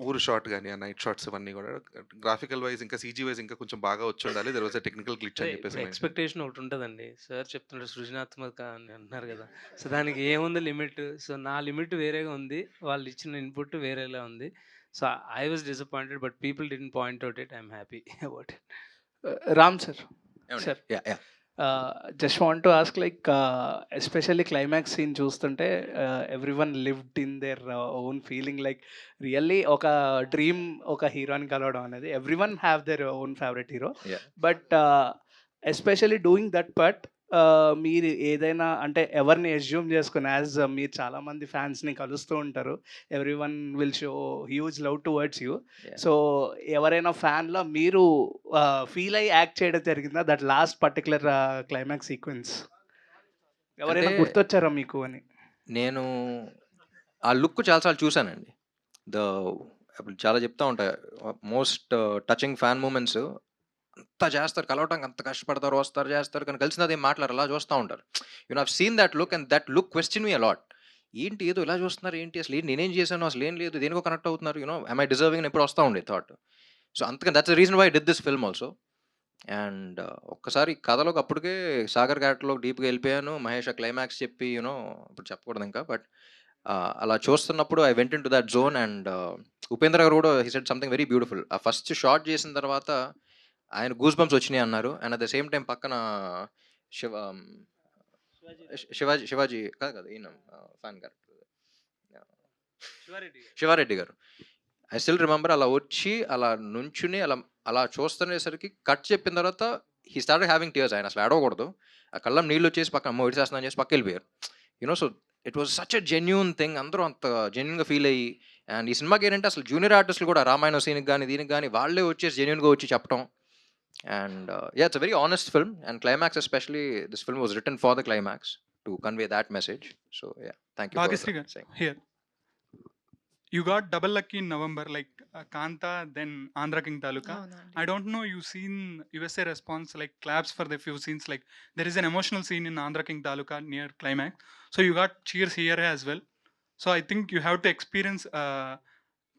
Speaker 15: ఊరు shot కానీ ఆ night shots ఇవన్నీ కూడా graphical wise ఇంకా సీజీ వైజ్ ఇంకా కొంచెం బాగా వచ్చి ఉండాలి. There was a technical glitch అని చెప్పేసి mention.
Speaker 9: ఎక్స్పెక్టేషన్ ఒకటి ఉంటుందండి. సార్ చెప్తుంటారు సృజనాత్మక అని అంటున్నారు కదా. సో దానికి ఏముంది లిమిట్. సో నా లిమిట్ వేరేగా ఉంది, వాళ్ళు ఇచ్చిన ఇన్పుట్ వేరేలా ఉంది. So I was disappointed, but people didn't point out it. I'm happy about it.
Speaker 11: Ram sir. Sir.
Speaker 1: Yeah.
Speaker 11: Just want to ask, like, especially climax scene చూస్తుంటే everyone lived in their own feeling, like really ఒక dream ఒక హీరోని కలవడం అనేది, everyone have their own favorite hero,
Speaker 1: Yeah.
Speaker 11: but especially doing that part, మీరు ఏదైనా అంటే ఎవరిని అజ్యూమ్ చేసుకుని, యాజ్ మీరు చాలామంది ఫ్యాన్స్ని కలుస్తూ ఉంటారు, every one will show huge love towards you.
Speaker 1: Yeah.
Speaker 11: So ఎవరైనా ఫ్యాన్లో మీరు ఫీల్ అయ్యి యాక్ట్ చేయడం జరిగిందా that last particular climax sequence? ఎవరైనా
Speaker 1: అంటే
Speaker 11: గుర్తొచ్చారా మీకు అని?
Speaker 1: నేను ఆ లుక్ చాలాసార్లు చూశానండి. అప్పుడు చాలా చెప్తా ఉంటా, మోస్ట్ టచింగ్ ఫ్యాన్ మూమెంట్స్ అంతా చేస్తారు, కలవటానికి అంత కష్టపడతారు, వస్తారు, చేస్తారు, కానీ కలిసినది ఏం మాట్లాడారు, అలా చూస్తూ ఉంటారు. You have seen that look, and that look question me a lot. ఏంటి ఏదో ఇలా చూస్తున్నారు, ఏంటి అసలు నేనేం చేశాను, అసలు ఏం లేదు, దేనికో కనెక్ట్ అవుతున్నారు, యూనో ఐ మై డిజర్వింగ్ అని ఎప్పుడు వస్తూ ఉండే థాట్. సో అందుకని that's the reason why did this film also. And ఒక్కసారి కథలోకి అప్పటికే సాగర్ ఘాట్లోకి డీప్గా వెళ్ళిపోయాను. మహేష్ క్లైమాక్స్ చెప్పి యూనో ఇప్పుడు చెప్పకూడదు ఇంకా, బట్ అలా చూస్తున్నప్పుడు I went in to that zone. And Upendra గారు కూడా he said something very beautiful. ఆ ఫస్ట్ షాట్ చేసిన తర్వాత ఆయన గూస్ బంప్స్ వచ్చినాయి అన్నారు. And at the same time పక్కన శివాజీ కాదు ఈయన ఫ్యాన్ గారు శివారెడ్డి గారు, ఐ స్టిల్ రిమెంబర్, అలా వచ్చి అలా నుంచుని అలా చూస్తునేసరికి కట్ చెప్పిన తర్వాత హీ స్టార్టెడ్ హ్యావింగ్ టియర్స్. ఆయన అసలు ఏడవకూడదు, ఆ కళ్ళం నీళ్ళు వచ్చేసి పక్కన అమ్మ విడిచేస్తున్నాను చేసి పక్క వెళ్ళిపోయారు. You know so it was such a genuine thing. అందరూ అంత జెన్యున్గా ఫీల్ అయ్యి, అండ్ ఈ సినిమాకి ఏంటంటే అసలు జూనియర్ ఆర్టిస్టులు కూడా రామాయణ సీన్కి కానీ దీనికి కానీ వాళ్ళే వచ్చేసి జెన్యున్గా వచ్చి చెప్పడం. And yeah, it's a very honest film, and climax especially, this film was written for the climax to convey that message. So yeah, thank you
Speaker 17: Bhagasri
Speaker 1: for
Speaker 17: garu,
Speaker 1: saying.
Speaker 17: here you got double lucky in November, like Kanta, then Andhra King Taluka. I don't know, you seen USA response, like claps for the few scenes, like there is an emotional scene in Andhra King Taluka near climax, so you got cheers here as well. So I think you have to experience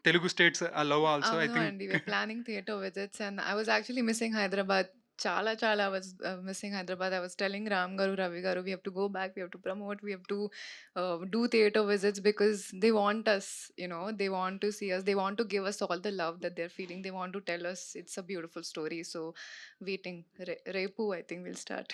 Speaker 17: Telugu states love also. I think
Speaker 12: Andy, we're planning theater visits, and I was actually missing Hyderabad. Chala I was missing Hyderabad. I was telling Ram Garu, Ravi Garu, we have to go back, we have to promote, we have to do theater visits, because they want us, you know, they want to see us, they want to give us all the love that they're feeling, they want to tell us it's a beautiful story. So waiting, Repu I think we'll start.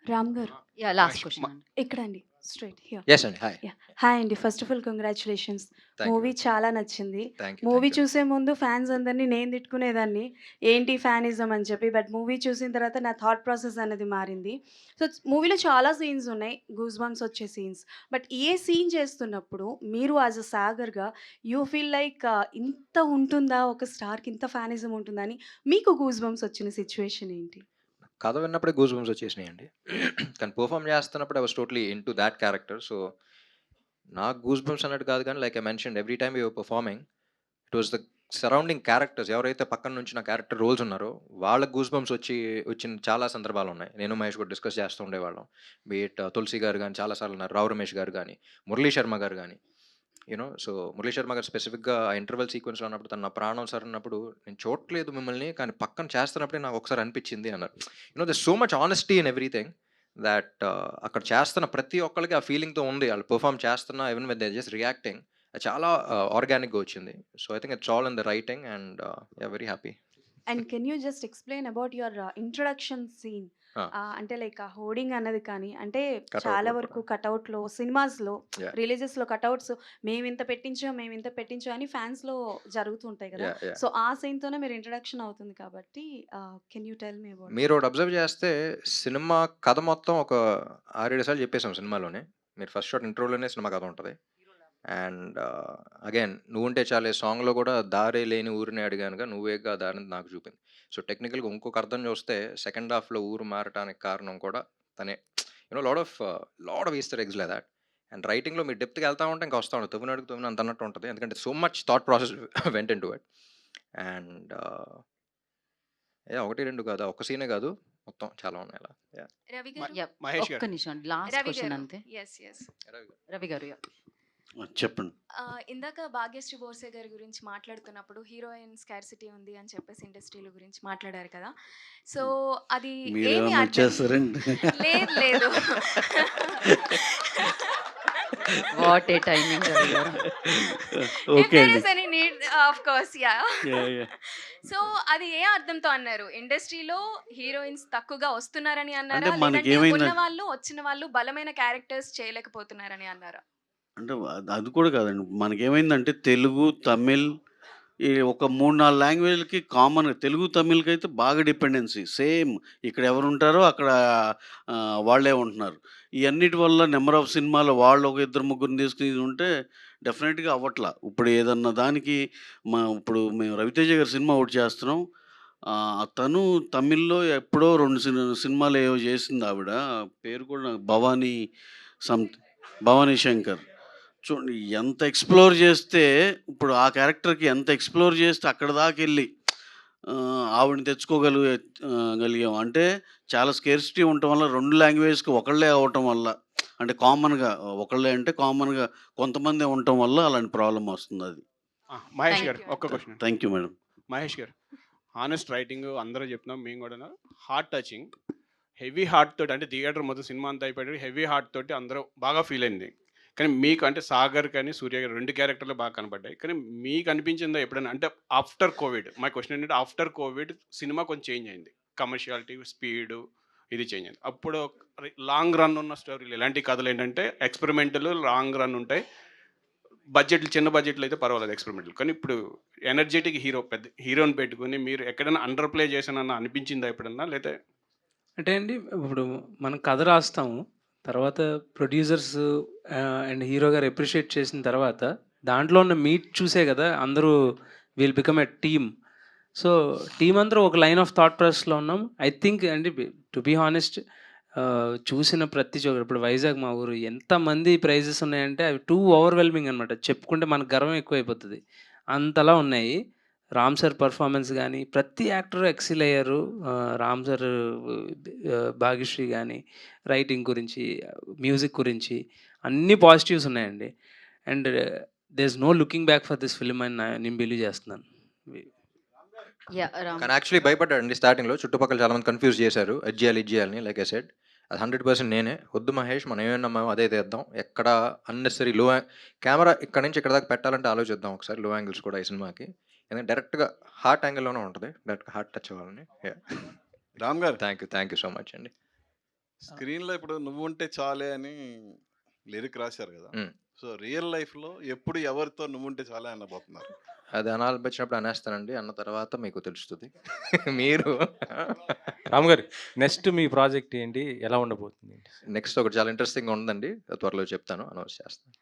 Speaker 18: Ram గారు.
Speaker 19: Yeah! Last question అండి.
Speaker 18: ఇక్కడండి. Straight here.
Speaker 1: Yes అండి. Hi.
Speaker 18: Yeah! Hi అండి. First of all congratulations.
Speaker 1: Thank you.
Speaker 18: Movie చాలా నచ్చింది.
Speaker 1: Thank you.
Speaker 18: Movie
Speaker 1: thank you.
Speaker 18: చూసే ముందు fans అందరిని నేను తిట్టుకునేదాన్ని. ఏంటి ఫ్యానిజం అని చెప్పి. బట్ మూవీ చూసిన తర్వాత నా థాట్ ప్రాసెస్ అనేది మారింది. సో, మూవీలో చాలా సీన్స్ ఉన్నాయి. గూస్ బంప్స్ వచ్చే సీన్స్. బట్ ఏ సీన్ చేస్తున్నప్పుడు మీరు యాస్ ఎ సాగర్‌గా యూ ఫీల్ లైక్ ఇంత ఉంటుందా? ఒక స్టార్‌కి ఇంత ఫ్యానిజం ఉంటుందా? అని మీకు గూస్ బంప్స్ వచ్చిన సిట్యుయేషన్ ఏంటి?
Speaker 1: కథ విన్నప్పుడే గూస్ బంప్స్ వచ్చేసినాయండి. కానీ పెర్ఫార్మ్ చేస్తున్నప్పుడు I was totally into that character. So, నాకు గూస్ బంప్స్ అన్నట్టు కాదు కానీ like I mentioned every time we were performing it was the surrounding characters ఎవరైతే పక్కన నుంచి నా క్యారెక్టర్ రోల్స్ ఉన్నారో వాళ్ళకి గూస్ బంప్స్ వచ్చిన చాలా సందర్భాలు ఉన్నాయి. నేను మహేష్ కూడా డిస్కస్ చేస్తూ ఉండేవాళ్ళం. బీట్ తులసి గారు కానీ చాలాసార్లు ఉన్నారు, రావు రమేష్ గారు కానీ, మురళీ శర్మ గారు కానీ. సో మురళీ శర్మ గారు స్పెసిఫిక్గా ఆ ఇంటర్వెల్ సీక్వెన్స్లో ఉన్నప్పుడు తన నా ప్రాణం సార్ అన్నప్పుడు నేను చూడట్లేదు మిమ్మల్ని కానీ పక్కన చేస్తున్నప్పుడే నాకు ఒకసారి అనిపించింది అన్నారు. The so much honesty in everything that అక్కడ చేస్తున్న ప్రతి ఒక్కరికి ఆ ఫీలింగ్తో ఉంది. వాళ్ళు పర్ఫామ్ చేస్తున్నా even with they just reacting చాలా ఆర్గానిక్గా వచ్చింది. So I think it's all in the writing and very happy.
Speaker 18: And can you just explain about your introduction scene? అంటే లైక్ ఆ హోర్డింగ్ అన్నది కానీ అంటే చాలా వరకు కటౌట్‌లో సినిమాస్‌లో
Speaker 1: Yeah.
Speaker 18: రిలీజెస్‌లో కటౌట్స్ మేమింత పెట్టించాం అని ఫ్యాన్స్‌లో జరుగుతూ ఉంటాయి కదా!
Speaker 1: Yeah, yeah.
Speaker 18: సో ఆ సీన్‌తోనే మీరు ఇంట్రొడక్షన్ అవుతుంది కాబట్టి can you tell me about?
Speaker 1: మీరు ఒకటి అబ్జర్వ్ చేస్తే సినిమా కథ మొత్తం ఒక 6-7 సార్లు చెప్పేసాం సినిమాలోనే. మీరు ఫస్ట్ షాట్ ఇంట్రోలోనే సినిమా కథ ఉంటుంది. అండ్ అగైన్ నువ్వుంటే చాలే సాంగ్లో కూడా దారే లేని ఊరిని అడిగానుగా నువ్వేగా దారిని నాకు చూపింది. సో టెక్నికల్గా ఇంకొక అర్థం చూస్తే సెకండ్ హాఫ్లో ఊరు మారటానికి కారణం కూడా తనే. Lot of Easter eggs like that. And రైటింగ్లో మీరు డెప్త్కి వెళ్తా ఉంటే ఇంకా వస్తూ ఉంటుంది, తవ్వినడుగు తవ్విన అంత అన్నట్టు ఉంటుంది. ఎందుకంటే so much thought process went in to it. And ఒకటి రెండు కాదు, ఒక సీనే కాదు, మొత్తం చాలా ఉన్నాయి అలా.
Speaker 12: రవి గారు.
Speaker 19: యాహ్!
Speaker 4: మహేష్
Speaker 19: ఒక్క
Speaker 4: గారు.
Speaker 19: నిమిషం అండి. లాస్ట్
Speaker 12: రవి
Speaker 19: క్వెషన్
Speaker 12: గారు.
Speaker 19: అంతే.
Speaker 12: యెస్.
Speaker 19: రవి గారు. యాహ్!
Speaker 3: చెప్పండి.
Speaker 12: ఇందాక భాగ్యశ్రీ బోర్సే గారి గురించి మాట్లాడుతున్నప్పుడు హీరోయిన్ స్కార్సిటీ ఉంది అని చెప్పేసి ఇండస్ట్రీలో గురించి మాట్లాడారు కదా! సో అది ఏమి
Speaker 3: మీరేమన్నా
Speaker 12: అర్థం?
Speaker 3: చేస్తారండి?
Speaker 12: లేదు.
Speaker 19: వాట్ ఏ టైమింగ్ రవి గారు.
Speaker 12: ఇఫ్
Speaker 3: ఓకే
Speaker 12: దేర్
Speaker 3: అండి.
Speaker 12: Is any need of course yeah.
Speaker 3: Yeah!
Speaker 12: So అది ఏ అర్థంతో అన్నారు? ఇండస్ట్రీలో హీరోయిన్స్ తక్కువగా వస్తున్నారని అన్నారా?
Speaker 3: అంటే
Speaker 12: లేదంటే
Speaker 3: మనకేమైందంటే
Speaker 12: వచ్చిన వాళ్ళు బలమైన క్యారెక్టర్స్ చేయలేకపోతున్నారని అన్నారా?
Speaker 3: అంటే అది కూడా కాదండి. మనకేమైందంటే తెలుగు, తమిళ్ ఈ ఒక 3, 4 లాంగ్వేజ్‌లకి కామన్. తెలుగు, తమిళ్‌కైతే బాగా డిపెండెన్సీ. సేమ్ ఇక్కడ ఎవరుంటారో అక్కడ వాళ్ళే ఉంటున్నారు. ఈ అన్నిటి వల్ల నెంబర్ ఆఫ్ సినిమాలు వాళ్ళు ఒక ఇద్దరు ముగ్గురిని తీసుకొని ఉంటే డెఫినెట్‌గా అవ్వట్ల. ఇప్పుడు ఏదన్నా దానికి ఇప్పుడు మేము రవితేజ గారి సినిమా ఒకటి చేస్తున్నాం. తను తమిళ్‌లో ఎప్పుడో 2 సినిమాలు ఏవో చేసింది ఆవిడ. పేరు కూడా నాకు భవానీ శంకర్. చూడండి ఎంత ఎక్స్‌ప్లోర్ చేస్తే ఇప్పుడు ఆ క్యారెక్టర్‌కి ఎంత ఎక్స్‌ప్లోర్ చేస్తే అక్కడి దాకెళ్ళి ఆవిడని గలిగాం. అంటే చాలా స్కేర్సిటీ ఉండటం వల్ల 2 లాంగ్వేజ్‌కి ఒకళ్ళే అవ్వటం వల్ల అంటే కామన్‌గా ఒకళ్ళే అంటే కామన్‌గా కొంతమందే ఉండటం వల్ల అలాంటి ప్రాబ్లమ్ వస్తుందది.
Speaker 4: Mahesh
Speaker 19: thank
Speaker 4: garu
Speaker 19: you.
Speaker 4: ఒక్క question.
Speaker 3: Thank you madam.
Speaker 4: Mahesh garu. Honest writing అందరూ చెప్తున్నాం, మేము కూడా హార్ట్ టచింగ్. హెవీ హార్ట్ తోటి అంటే థియేటర్ మొత్తం సినిమా అంతా అయిపోయాడు. హెవీ హార్ట్ తోటి అందరూ బాగా ఫీల్ అయింది. కానీ మీకు అంటే సాగర్ కానీ సూర్య గారు 2 క్యారెక్టర్లు బాగా కనపడ్డాయి. కానీ మీకు అనిపించిందా ఎప్పుడైనా అంటే ఆఫ్టర్ కోవిడ్ మై క్వెషన్ ఏంటంటే ఆఫ్టర్ కోవిడ్ సినిమా కొంచెం చేంజ్ అయింది. కమర్షియాలిటీ, స్పీడు ఇది చేంజ్ అయింది. అప్పుడు లాంగ్ రన్ ఉన్న స్టోరీలు ఇలాంటి కథలు ఏంటంటే ఎక్స్పెరిమెంటల్ లాంగ్ రన్ ఉంటాయి. బడ్జెట్లు చిన్న బడ్జెట్లు అయితే పర్వాలేదు ఎక్స్పెరిమెంటల్. కానీ ఇప్పుడు ఎనర్జెటిక్ హీరో పెద్ద హీరోని పెట్టుకొని మీరు ఎక్కడైనా అండర్ ప్లే చేశానన్న అనిపించిందా ఎప్పుడన్నా? లేదా
Speaker 9: అంటే అండి ఇప్పుడు మనం కథ రాస్తాము. తర్వాత ప్రొడ్యూసర్స్ అండ్ హీరో గారు అప్రిషియేట్ చేసిన తర్వాత దాంట్లో ఉన్న మీట్ చూసే కదా అందరూ will become a team. So team అందరూ ఒక లైన్ ఆఫ్ థాట్ ప్రాసెస్లో ఉన్నాం. ఐ థింక్ అండి టు బీ హానెస్ట్ చూసిన ప్రతి చోట ఇప్పుడు వైజాగ్ మా ఊరు ఎంతమంది ప్రైజెస్ ఉన్నాయంటే అవి టూ ఓవర్వెల్మింగ్ అనమాట. చెప్పుకుంటే మనకు గర్వం ఎక్కువైపోతుంది, అంతలా ఉన్నాయి. రామ్ సార్ పర్ఫార్మెన్స్ కానీ ప్రతి యాక్టర్ ఎక్సిల్ అయ్యారు. రామ్ సార్, భాగ్యశ్రీ కానీ రైటింగ్ గురించి, మ్యూజిక్ గురించి అన్ని పాజిటివ్స్ ఉన్నాయండి. And there is no looking back for this film అని నేను బిలీవ్ చేస్తున్నాను.
Speaker 19: యాహ్! రామ్.
Speaker 1: కానీ యాక్చువల్లీ భయపడ్డాడండి స్టార్టింగ్లో. చుట్టుపక్కల చాలామంది కన్ఫ్యూజ్ చేశారు ఇది చేయాలని. లైక్ ఐ సెడ్ అది 100% నేనే. వద్దు మహేష్, మనం ఏమన్నా మేము అదే తెద్దాం. ఎక్కడ అన్నెసరీ కెమెరా ఇక్కడ నుంచి ఇక్కడ దాకా పెట్టాలంటే ఆలోచిద్దాం ఒకసారి లో యాంగిల్స్ కూడా ఈ సినిమాకి. ఎందుకంటే డైరెక్ట్గా హార్ట్ యాంగిల్లోనే ఉంటుంది, డైరెక్ట్గా హార్ట్ టచ్ అవ్వాలని.
Speaker 7: రామ్ గారు.
Speaker 1: థ్యాంక్ యూ సో మచ్ అండి.
Speaker 7: స్క్రీన్‌లో ఇప్పుడు 'నువ్వుంటే చాలే' అని లిరిక్ రాశారు గదా!
Speaker 1: హ్మ్.
Speaker 7: సో, రియల్ లైఫ్‌లో ఎప్పుడు ఎవరితో 'నువ్వుంటే చాలే' అనబోతున్నారు?
Speaker 1: అది అనాలనిపించినప్పుడు అనేస్తానండి. అన్న తర్వాత మీకు తెలుస్తది. మీరు
Speaker 5: రామ్ గారు నెక్స్ట్ మీ ప్రాజెక్ట్ ఏంటి? ఎలా ఉండబోతుంది ఏంటి?
Speaker 1: నెక్స్ట్ ఒకటి చాలా ఇంట్రెస్టింగ్‌గా ఉందండి. త్వరలో చెప్తాను. అనౌన్స్ చేస్తాను.